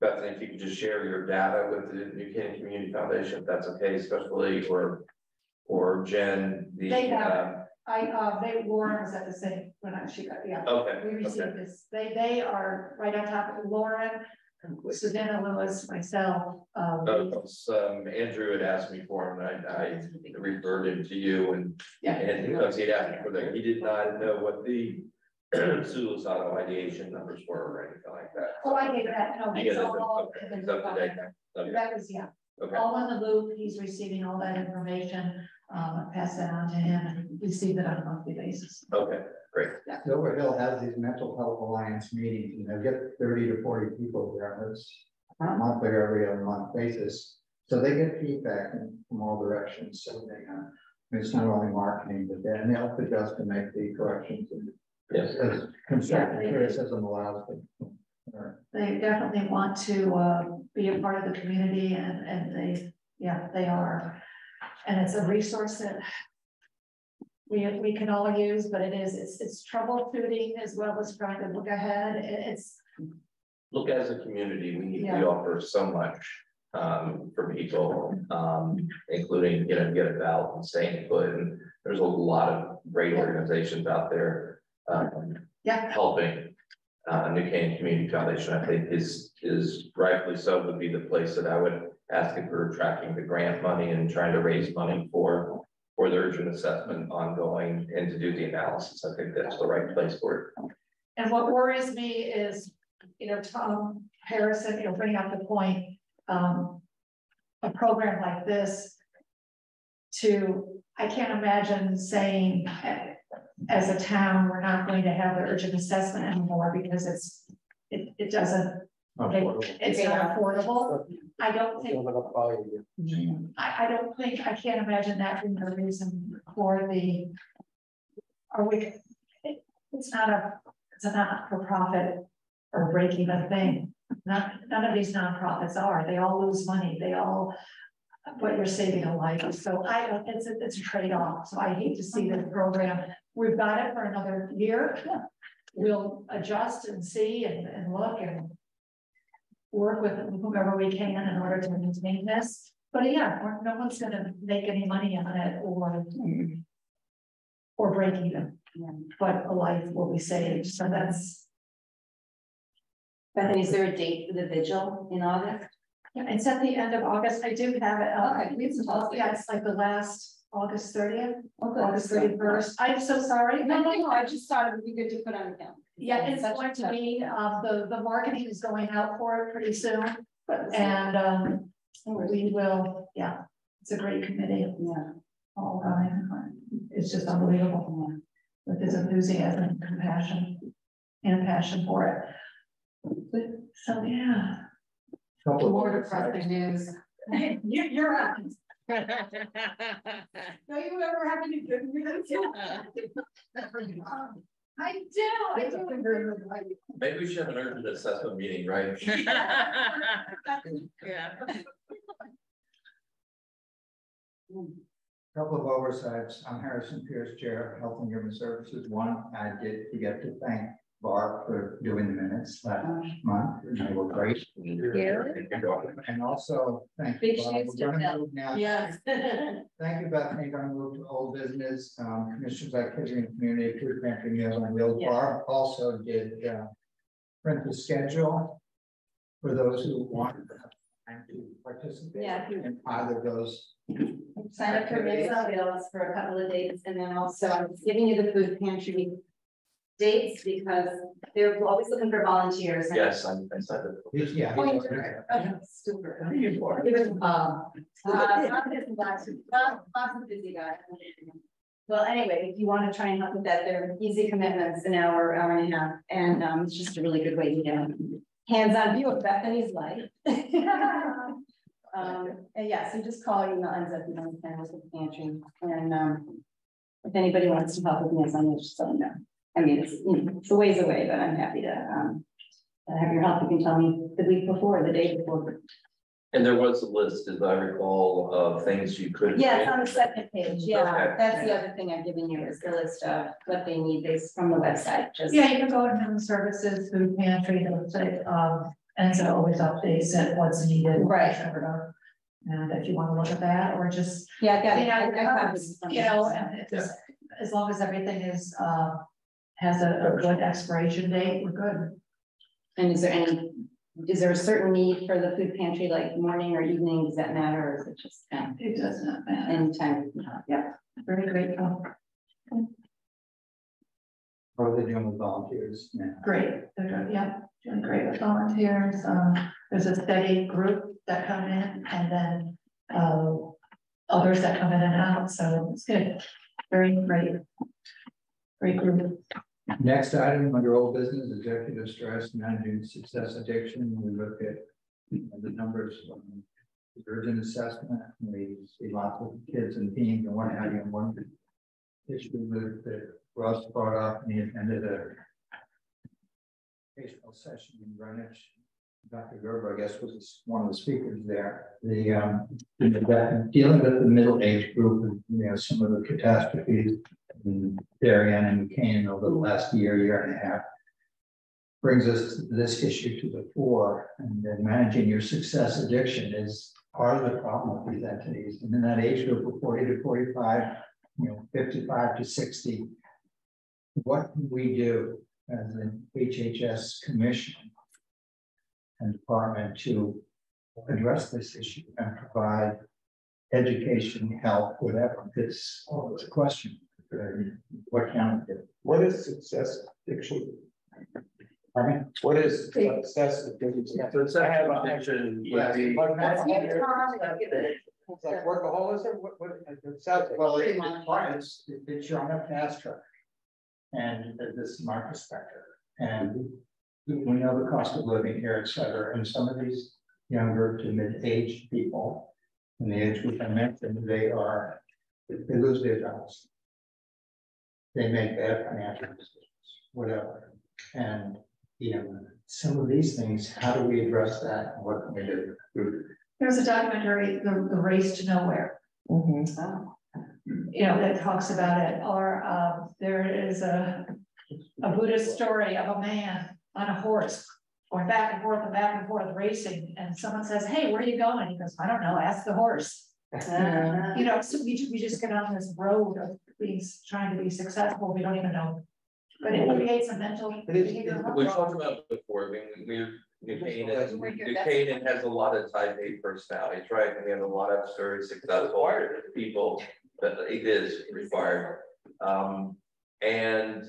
Bethany, if you could just share your data with the New Canaan Community Foundation, if that's okay, especially, or Jen, the, They have- Lauren was at the same, she got, yeah. okay. We received Okay. this, they are right on top of Lauren, Susanna Lewis, myself. Andrew had asked me for him, and I referred him to you, and because he had asked me for that, he did not know what the suicidal ideation numbers were or anything like that. Oh, I gave that, no, You it's get it, all. okay, it's up to date now. Okay. That was, yeah, Okay. all in the loop, he's receiving all that information, pass that on to him and receive it on a monthly basis. Okay, great. Silver Hill has these mental health alliance meetings, and they get 30 to 40 people there. It's monthly or every other month basis. So they get feedback from all directions. So they, it's not only marketing, but then they help adjust to make the corrections. And Yes. as constructive criticism allows them. They definitely want to be a part of the community and they, yeah, they are. And it's a resource that we can all use, but it's troubleshooting as well as trying to look ahead. It's. Look, as a community, we Yeah. offer so much for people, including, get about and staying put, and there's a lot of great organizations out there Yeah. helping. New Canaan Community Foundation, I think, is rightfully so, would be the place that I would ask if we're tracking the grant money and trying to raise money for the urgent assessment ongoing and to do the analysis. I think that's the right place for it. And what worries me is, Tom Harrison, bringing up the point, a program like this I can't imagine saying as a town, we're not going to have the urgent assessment anymore because it doesn't, it's not affordable. I don't think, I don't think, I can't imagine that being the reason for it's not a for-profit or break-even thing. None of these nonprofits are, they all lose money, but you're saving a life. So it's a trade-off. So I hate to see this program. We've got it for another year. We'll adjust and see and look and work with whomever we can in order to maintain this. But yeah, no one's gonna make any money on it or break even, but a life will be saved. So Bethany, is there a date for the vigil in August? Yeah, it's at the end of August. I do have it. Okay. Yeah, it's like the last August 30th, Okay. August 31st. I'm so sorry. No, I just thought it would be good to put on the calendar. Yeah, it's Such going a to tough- be, the marketing is going out for it pretty soon. And we will, yeah, it's a great committee. Yeah. All going, it's just unbelievable with his enthusiasm and compassion and passion for it. So, yeah. Couple More of- depressing news. You're right. No, you ever have any good news? I do. Maybe we should have an urgent assessment meeting, right? Yeah. Couple of oversights. I'm Harrison Pierce, Chair of Health and Human Services. One, I did forget to thank Barb for doing the minutes last month, and they were great. And also, thank you, Big Bob. shoes We're to gonna fill. move now. Yes. Thank you, Bethany. Going to move to old business, Commissioners Activity and Community Food Pantry Meals on Wheels. Yeah. Barb also did print the schedule for those who want to participate Yeah. in either of those. Sign up for Meals on Wheels for a couple of dates, and then also I'm giving you the food pantry dates because they're always looking for volunteers. Yes, I said it. Yeah. Oh, you did it. Okay, super. It was, lots of busy guys. Well, anyway, if you want to try and help with that, they're easy commitments, an hour, hour and a half, and it's just a really good way to get a hands-on view of Bethany's life. And yeah, so just call or email ends up in the pantry, and if anybody wants to help with Meals on Wheels, just let me know. I mean, it's a ways away, but I'm happy to have your help. You can tell me the week before, the day before. And there was a list, as I recall, of things you could. Yeah, it's on the second page. Yeah, Okay. that's the other thing I've given you is the list of what they need based from the website. Just Yeah, you can go to Human Services, Food Pantry, and say, and so always updates it, what's needed. Right. And if you want to look at that, or just, yeah, I got you it. know, I found this from you know, and it's just, as long as everything is, has a good expiration date, we're good. And is there a certain need for the food pantry, like morning or evening? Does that matter, or is it just It does not matter. anytime? Yeah. Very grateful. What are they doing with volunteers now? Great, they're doing, yeah, doing great with volunteers. There's a steady group that come in, and then others that come in and out, so it's good. Very great group. Next item under old business, executive stress, managing success addiction. We look at the numbers from the urgent assessment. We see lots of kids and teens and what have you. And one issue that Russ brought up, and he attended a educational session in Greenwich. Dr. Gerber, I guess, was one of the speakers there. Dealing with the middle age group, some of the catastrophes in Darien and Canaan over the last year and a half, brings us this issue to the fore. And then managing your success addiction is part of the problem with these entities. And in that age group of 40 to 45, 55 to 60, what can we do as an HHS commission and department to address this issue and provide education, help, whatever? It's a question. What can we do? What is success addiction? Pardon me? What is success addiction? So I have a addiction would be. It's like workaholism, it sounds like. Well, it's you're on a fast track. And this is my perspective. And we know the cost of living here, et cetera. And some of these younger to mid-aged people in the age group I mentioned, they lose their jobs. They make bad financial decisions, whatever. And some of these things, how do we address that? And what can we do? There's a documentary, the Race to Nowhere. That talks about it. Or there is a Buddhist story of a man on a horse going back and forth racing, and someone says, "Hey, where are you going?" He goes, "I don't know, ask the horse." So we just get on this road of trying to be successful. We don't even know, but it creates a mental. We talked about it before. New Canaan has a lot of type A personalities, right? And we have a lot of very successful people that it is required. And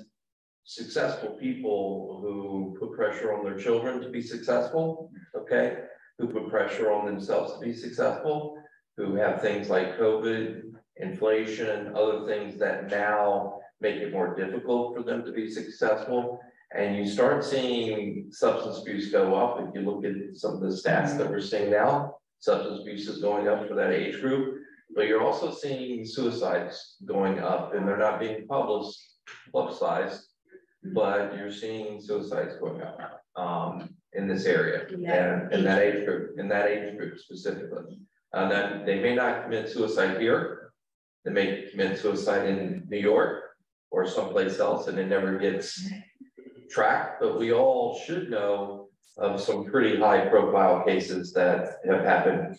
successful people who put pressure on their children to be successful, okay? Who put pressure on themselves to be successful, who have things like COVID, inflation, other things that now make it more difficult for them to be successful. And you start seeing substance abuse go up. If you look at some of the stats that we're seeing now, substance abuse is going up for that age group, but you're also seeing suicides going up, and they're not being publicized, but you're seeing suicides going up in this area and in that age group specifically. And then they may not commit suicide here. They may commit suicide in New York or someplace else, and it never gets tracked. But we all should know of some pretty high profile cases that have happened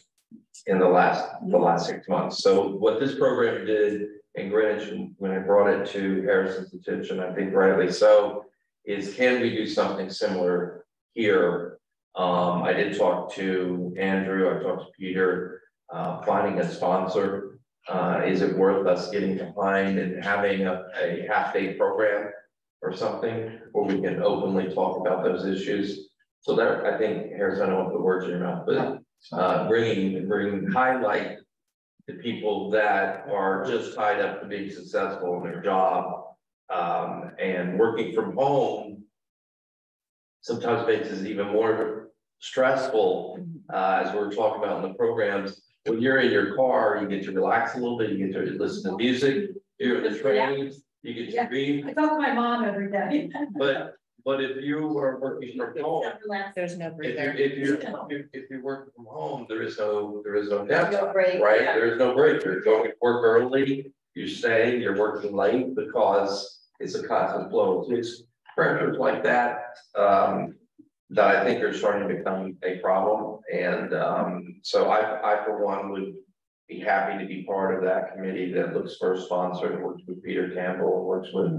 in the last 6 months. So what this program did in Greenwich, when I brought it to Harrison's attention, I think rightly so, is can we do something similar here? I did talk to Andrew, I talked to Peter, finding a sponsor. Is it worth us getting behind and having a half-day program or something where we can openly talk about those issues? So that, I think, Harrison, I don't want to put words in your mouth, but bring highlight the people that are just tied up to being successful in their job, and working from home sometimes makes it even more stressful, as we were talking about in the programs. When you're in your car, you get to relax a little bit, you get to listen to music, you're in the train, you get to read. I talk to my mom every day. But if you are working from home, There's no break there. if you work from home, there is no downtime, No break, right? yeah. There is no break. You're going to work early, you're staying, you're working late because it's a constant flow. It's pressures like that that I think are starting to become a problem. And so I for one would be happy to be part of that committee that looks for a sponsor, and works with Peter Campbell, and works with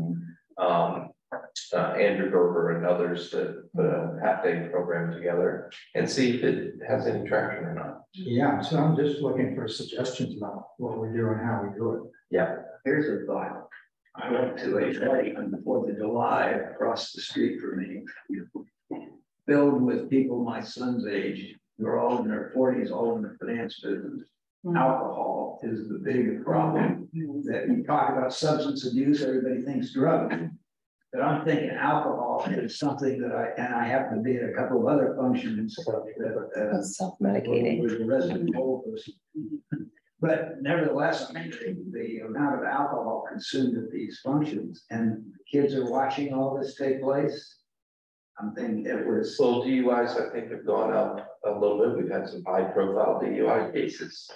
Andrew Gerber and others to put a half-day program together and see if it has any traction or not. Yeah, so I'm just looking for suggestions about what we do and how we do it. Yeah. Here's a thought. I went to a wedding on the 4th of July across the street from me, filled with people my son's age. They're all in their 40s, all in the finance business. Alcohol is the big problem. That you talk about substance abuse, everybody thinks drugs. But I'm thinking alcohol is something that I happen to be at a couple of other functions. Self-medicating. With the resident whole person. But nevertheless, I'm thinking the amount of alcohol consumed at these functions, and kids are watching all this take place. I'm thinking it was. So DUIs, I think, have gone up a little bit. We've had some high-profile DUI cases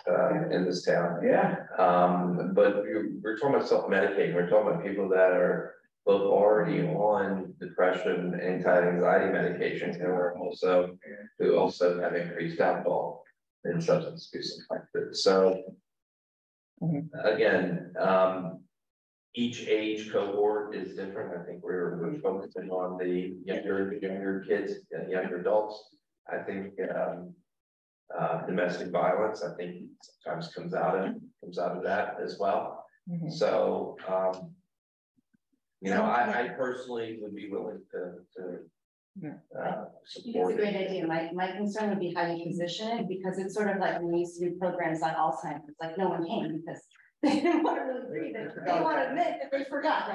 in this town. Yeah. But we're talking about self-medicating. We're talking about people that are both already on depression, anti-anxiety medications, and are also who also have increased alcohol and substance abuse like this. So again, each age cohort is different. I think we're focusing on the younger kids and younger adults. I think domestic violence, I think, sometimes comes out of that as well. So you know, I personally would be willing to support. It's a great idea. My concern would be how you position it, because it's sort of like when we used to do programs on Alzheimer's. It's like no one came because they didn't want to really read it. They want to admit that they forgot.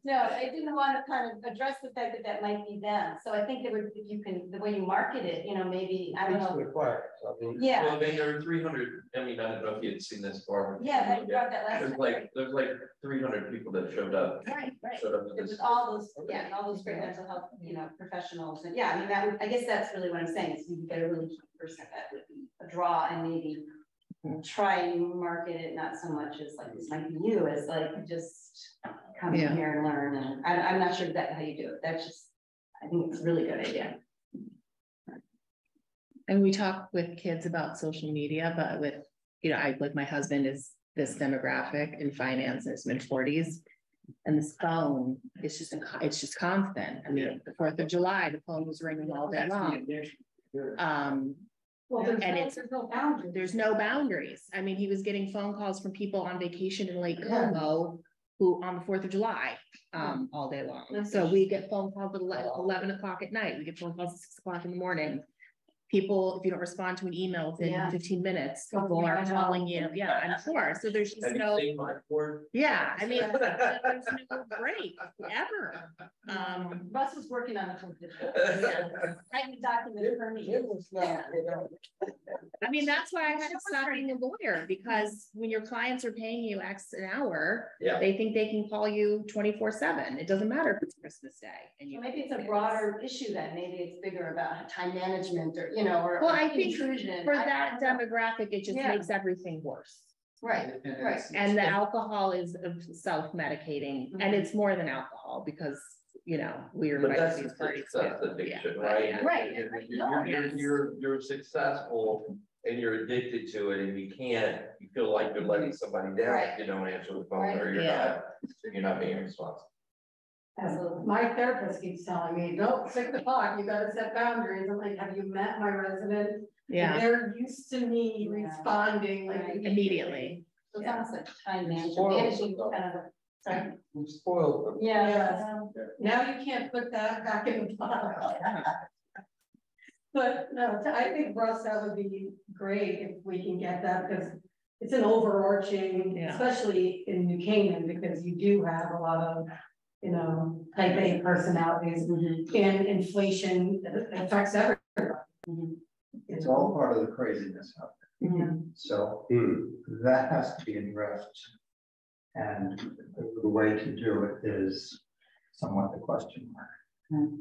No, they didn't want to kind of address the fact that that might be them. So I think it would, if you can, the way you market it, you know, maybe, I don't know. Yeah. Well, I mean, there are 300, I mean, I don't know if you had seen this far. Yeah, you brought that last time. There's like 300 people that showed up. Right. Showed up It was all those, yeah, all those great mental health, you know, professionals. And yeah, I mean, that would, I guess that's really what I'm saying, is you get a really key person that would be a draw, and maybe try and market it not so much as like, this might be you, as like, just come in here and learn. And I'm not sure exactly how you do it. That's just, I think it's a really good idea. And we talk with kids about social media, but with, you know, like my husband is this demographic in finance in his mid-40s, and this phone is just, it's just constant. I mean, the 4th of July, the phone was ringing all day long. Well, And it's- there's no boundaries. There's no boundaries. I mean, he was getting phone calls from people on vacation in Lake Yeah. Como who on the 4th of July, all day long. So we get phone calls at 11 o'clock at night. We get phone calls at 6 o'clock in the morning. People, if you don't respond to an email within Yeah. 15 minutes, Oh, people yeah, are I know. calling you. Yeah, I'm sure. So there's just Have you no, seen my board? yeah, I mean, there's no break ever. Russ is working on a competition. Yeah. Writing a document for me. It was not, I mean, that's why I had to stop being a lawyer, because when your clients are paying you X an hour, Yeah. they think they can call you 24/7. It doesn't matter if it's Christmas Day and you. Maybe it's a broader issue then, maybe it's bigger about time management or, you know, or. Well, I think intrusion. For I that don't know. demographic, it just Yeah. makes everything worse. Right, right. And the alcohol is self-medicating, and it's more than alcohol because, you know, we are But invited that's to these the parties. success too. addiction, Yeah, right? yeah. Right. You're successful and you're addicted to it and you feel like you're letting somebody down if you don't answer the phone or Yeah. you're not being responsible. Absolutely. My therapist keeps telling me, no, 6 o'clock, you gotta set boundaries. I'm like, have you met my resident? Yeah, They're used to me responding like immediately. So it's almost like time management, Spoiled. managing kind of, sorry. we spoiled them. Yeah. Now you can't put that back in the file. But no, I think Russ, that would be great if we can get that, because it's an overarching, Yeah. especially in New Canaan, because you do have a lot of, you know, type A personalities and inflation affects everyone. It's all part of the craziness out there. So that has to be addressed. And the way to do it is somewhat the question mark.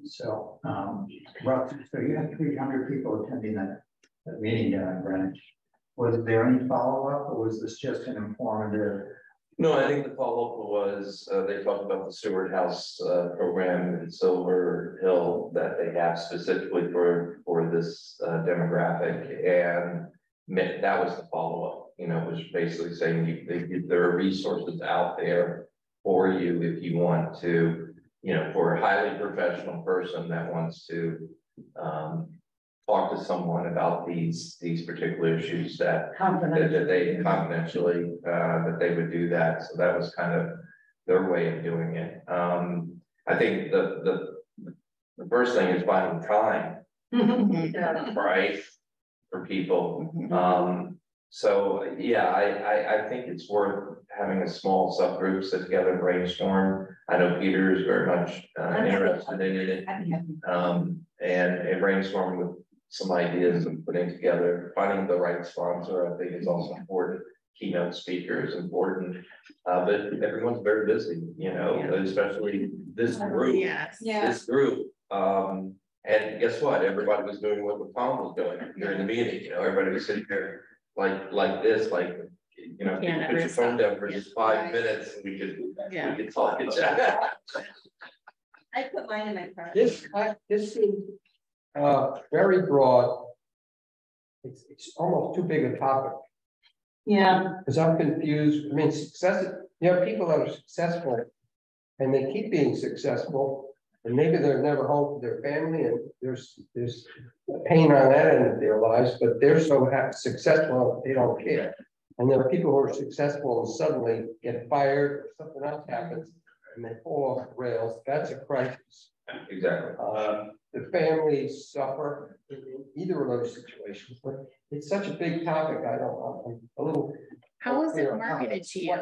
So, roughly, so you had 300 people attending that meeting down in Greenwich. Was there any follow-up or was this just an informative? No, I think the follow-up was, they talked about the Stewart House program in Silver Hill that they have specifically for this demographic, and that was the follow-up. You know, it was basically saying there are resources out there for you if you want to, you know, for a highly professional person that wants to talk to someone about these particular issues that they confidentially, that they would do that. So that was kind of their way of doing it. I think the first thing is finding time, right, for people. So yeah, I think it's worth having a small subgroup sit together and brainstorm. I know Peter is very much interested in it. And brainstorm with some ideas and putting together, finding the right sponsor, I think is also important. Keynote speaker is important, but everyone's very busy, you know, especially this group. Yes. This group. And guess what? Everybody was doing what Tom was doing during the meeting. You know, everybody was sitting there like this, like, you know, you put your phone down for just 5 minutes and we could talk and chat. I put mine in my car. This seems very broad. It's almost too big a topic, Yeah. because I'm confused. I mean, you have people that are successful and they keep being successful, and maybe they're never home to their family, and there's pain on that end of their lives, but they're so successful, they don't care. And there are people who are successful and suddenly get fired or something else happens and they fall off the rails. That's a crisis. Exactly. The families suffer in either of those situations, but it's such a big topic. I'm a little. How is it marketed to you?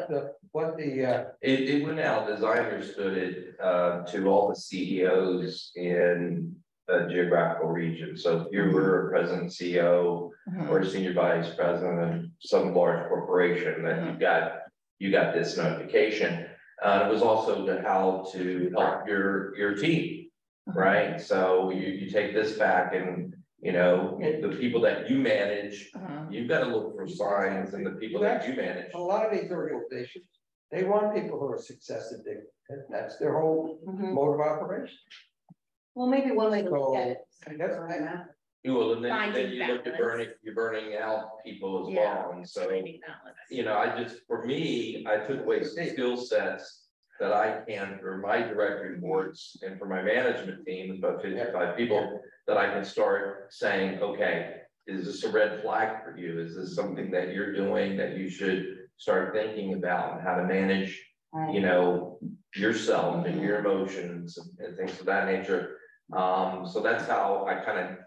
It went out, as I understood it, to all the CEOs in the geographical region. So if you were a president, CEO, or a senior vice president of some large corporation, that you got this notification. It was also to how to help your team, right? So you take this back and, you know, the people that you manage, you've got to look for signs in the people that you manage. A lot of these organizations, they want people who are success addicted. That's their whole mode of operation. Well, maybe one way to look at it. Well, and then Finding you look at balance. you're burning out people as Yeah. well. And so, Finding balance. you know, for me, I took away skill sets that I can, for my directory boards and for my management team, about 55 people, that I can start saying, okay, is this a red flag for you? Is this something that you're doing that you should start thinking about, and how to manage, you know, yourself and your emotions and things of that nature. So that's how I kind of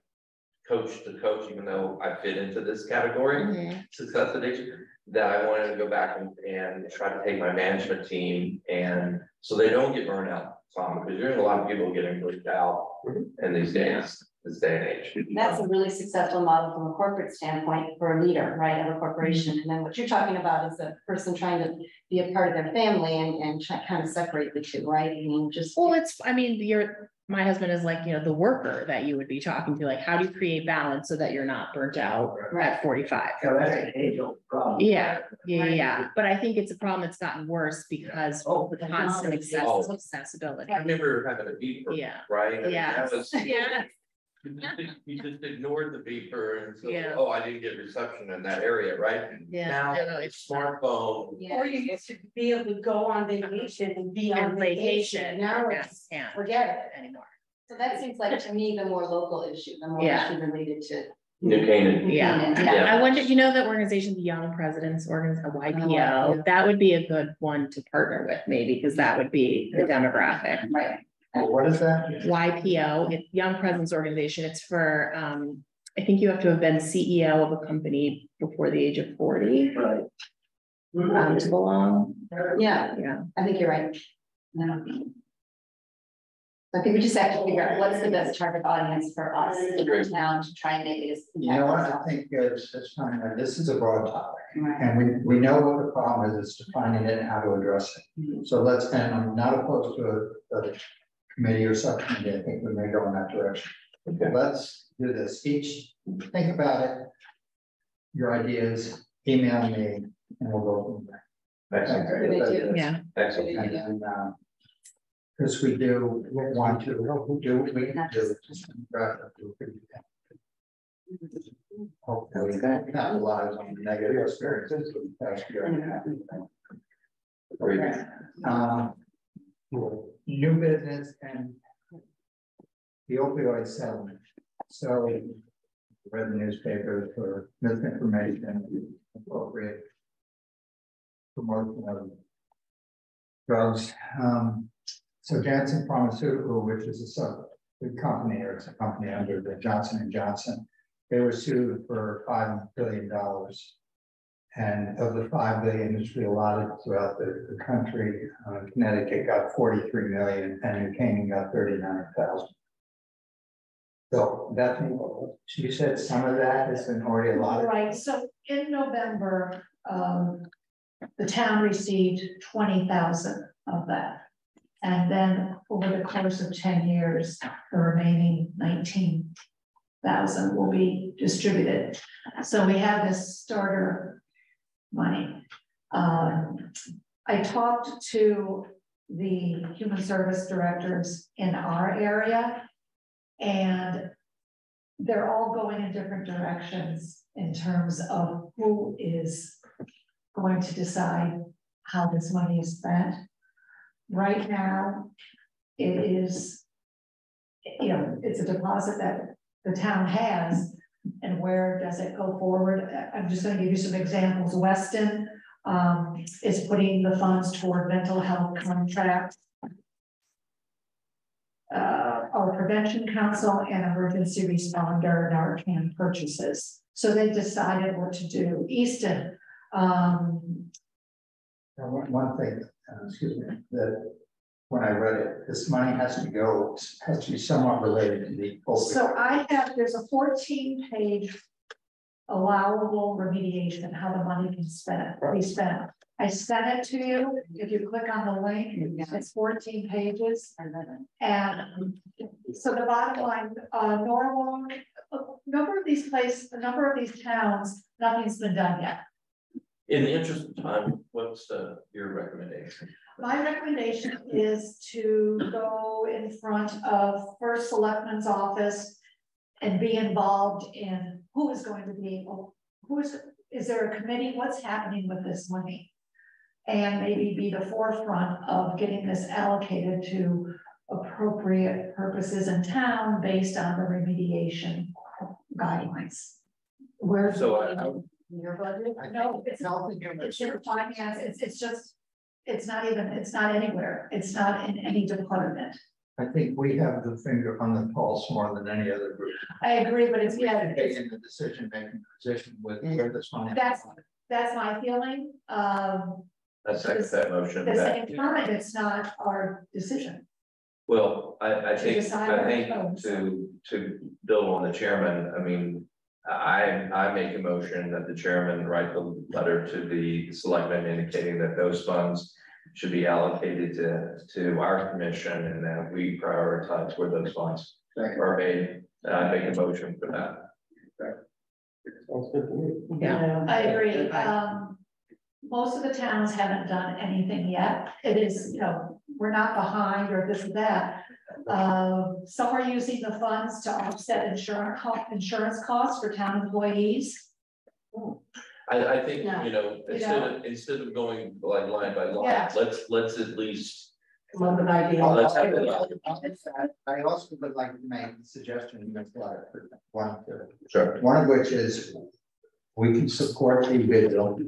coach the coach, even though I fit into this category, success addiction, that I wanted to go back and try to take my management team, and so they don't get burned out, Tom, because you're hearing a lot of people getting burnt out in these days, this day and age. That's a really successful model from a corporate standpoint for a leader, right, of a corporation. And then what you're talking about is a person trying to be a part of their family and kind of separate the two, right? I mean, just. Well, I mean, my husband is like, you know, the worker that you would be talking to, like, how do you create balance so that you're not burnt out at 45? So that's an age-old problem. Yeah. But I think it's a problem that's gotten worse because of the constant accessibility. I remember having a beeper, right? I mean, that was, you just ignored the beeper and so, oh, I didn't get reception in that area, right? Now it's smartphone. Or you used to be able to go on vacation and be on vacation. Now it's forget it anymore. So that seems like to me the more local issue, the more issue related to New Canaan. I wonder, you know, the organization, the Young Presidents Organization, YPO, that would be a good one to partner with, maybe, because that would be the demographic. Right. What is that? YPO, it's Young Presidents Organization. It's for, I think you have to have been CEO of a company before the age of 40. Right. To belong. Yeah, I think you're right. I think we just have to figure out what's the best target audience for us in our town to try and make it as. You know what, I think it's fine. This is a broad topic, and we know what the problem is defining it and how to address it. So and I'm not opposed to a committee or subcommittee. I think we may go in that direction. Okay. Let's do this. Each think about it, your ideas, email me, and we'll go from there. Excellent. Excellent. And, because we do want to do what we can do. Hopefully capitalize on the negative experiences of the past year. New business and the opioid settlement. So read the newspaper for misinformation, appropriate promotion of drugs. So Janssen Pharmaceutical, which is a company, or it's a company under the Johnson & Johnson, they were sued for $5 billion. And of the $5 billion that's allotted throughout the country, Connecticut got 43 million and New Canaan got 39,000. So that's, she said some of that has been already allotted. Right, so in November, the town received 20,000 of that. And then over the course of 10 years, the remaining 19,000 will be distributed. So we have this starter money. I talked to the human service directors in our area, and they're all going in different directions in terms of who is going to decide how this money is spent. Right now, it is, you know, it's a deposit that the town has, and where does it go forward? I'm just going to give you some examples. Weston is putting the funds toward mental health contracts, our prevention council and emergency responder Narcan purchases. So they decided what to do. Easton. One thing, excuse me, that when I read it, this money has to be somewhat related to the. So there's a 14-page allowable remediation, how the money can be spent. I sent it to you. If you click on the link, it's 14 pages. And so the bottom line, number of these towns, nothing's been done yet. In the interest of time, what's your recommendation? My recommendation is to go in front of First Selectman's office and be involved in who is going to be able, is there a committee, what's happening with this money? and maybe be the forefront of getting this allocated to appropriate purposes in town based on the remediation guidelines. Where's Your budget? no, it's in finance, it's not anywhere, it's not in any department. I think we have the finger on the pulse more than any other group. I agree, but it's, We yeah, should be in the decision-making position with where this money. that's my feeling. That's that motion. The same time, it's not our decision. Well, I think decide to build on the chairman, I mean, I make a motion that the chairman write the letter to the selectmen indicating that those funds should be allocated to our commission and that we prioritize where those funds are made. I make a motion for that. Sounds good to me. Yeah. I agree. Most of the towns haven't done anything yet. It is, we're not behind or this or that. Some are using the funds to offset insurance costs for town employees. I think, Yeah. instead of going like line by line, Yeah. let's at least. Come up with ideas. Let's have I also would like to make a suggestion in this letter. Sure. One of which is we can support the video.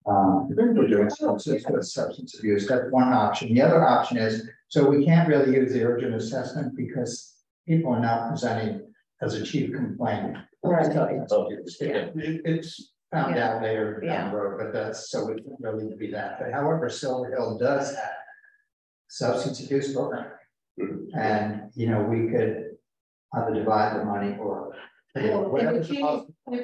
We're doing substance abuse. That's one option. The other option is, so we can't really use the urgent assessment because people are not presenting as a chief complaint. Right. It's found out later down the road, but that's, so it doesn't really be that. But however, Silver Hill does have substance abuse program. And, we could either divide the money or. New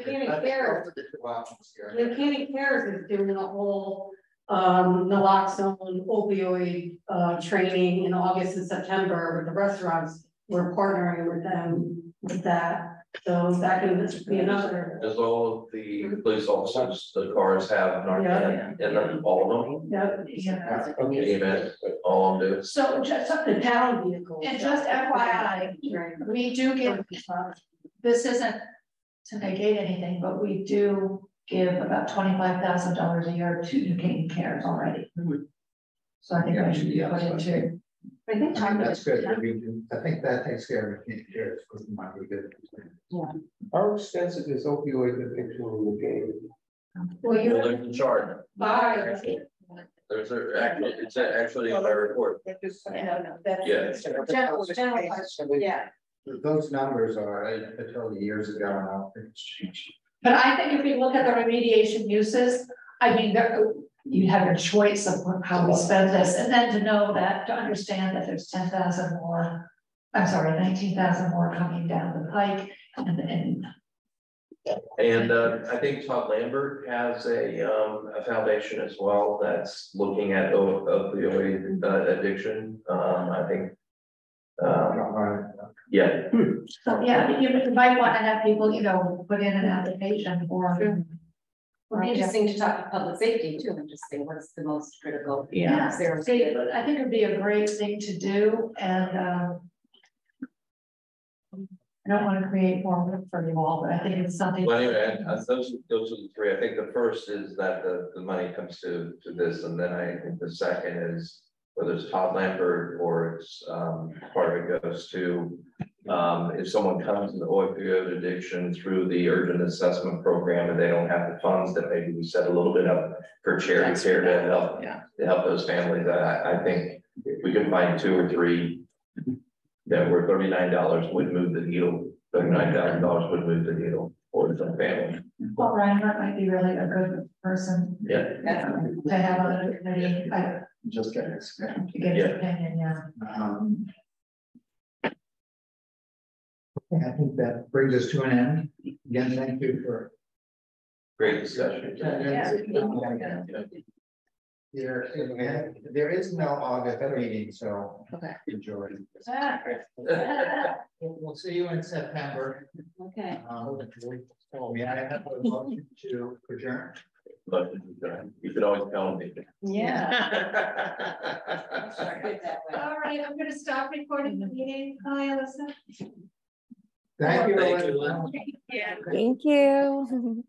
Caney Cares is doing a whole naloxone opioid training in August and September with the restaurants. We're partnering with them with that. So that can be another. Does all of the police officers, the cars have Narcan in them, all of them? Yeah. Okay, man, all of them do. So just The town vehicles. And just FYI, we do give, this isn't to negate anything, but we do give about $25,000 a year to New Caney Cares already. So I think that should be put into. I think That's good. I think that takes care of it. It might be good. How extensive is opioid addiction in the game? Well, Well, they're in charge. Bye. It's actually on my report. Yeah. Those numbers are, I told you years ago, and I don't think it's changed. But I think if we look at the remediation uses, I mean, you have your choice of how we spend this, and then to know that, to understand that there's 10,000 more, I'm sorry, 19,000 more coming down the pike, and I think Todd Lambert has a foundation as well that's looking at opioid addiction. I think. Yeah. so yeah, you might want to have people, put in an application for. Well, interesting to talk to public safety too, and just say what's the most critical. Yeah, I think it'd be a great thing to do, and I don't want to create more work for you all, but I think it's something. Well, anyway, those are the three. I think the first is that the money comes to this, and then I think the second is whether it's Todd Lambert or it's part of it goes to if someone comes to the opioid addiction through the urgent assessment program and they don't have the funds, that maybe we set a little bit up for charity care to help those families. I think if we can find 2 or 3 that were $39 would move the needle. $39,000 would move the needle for the family. Well, Reinhardt might be really a good person. Yeah. To have on the committee. Just get it. To get his opinion, I think that brings us to an end. Again, thank you for. Great discussion. There is no August meeting, so. Okay. Enjoy. yeah. We'll see you in September. Okay. May I have a motion to adjourn? But you could always tell me. Yeah. All right, I'm gonna stop recording the meeting. Hi, Alyssa. Thank you. Thank you, Lynn. Yeah. Thank you.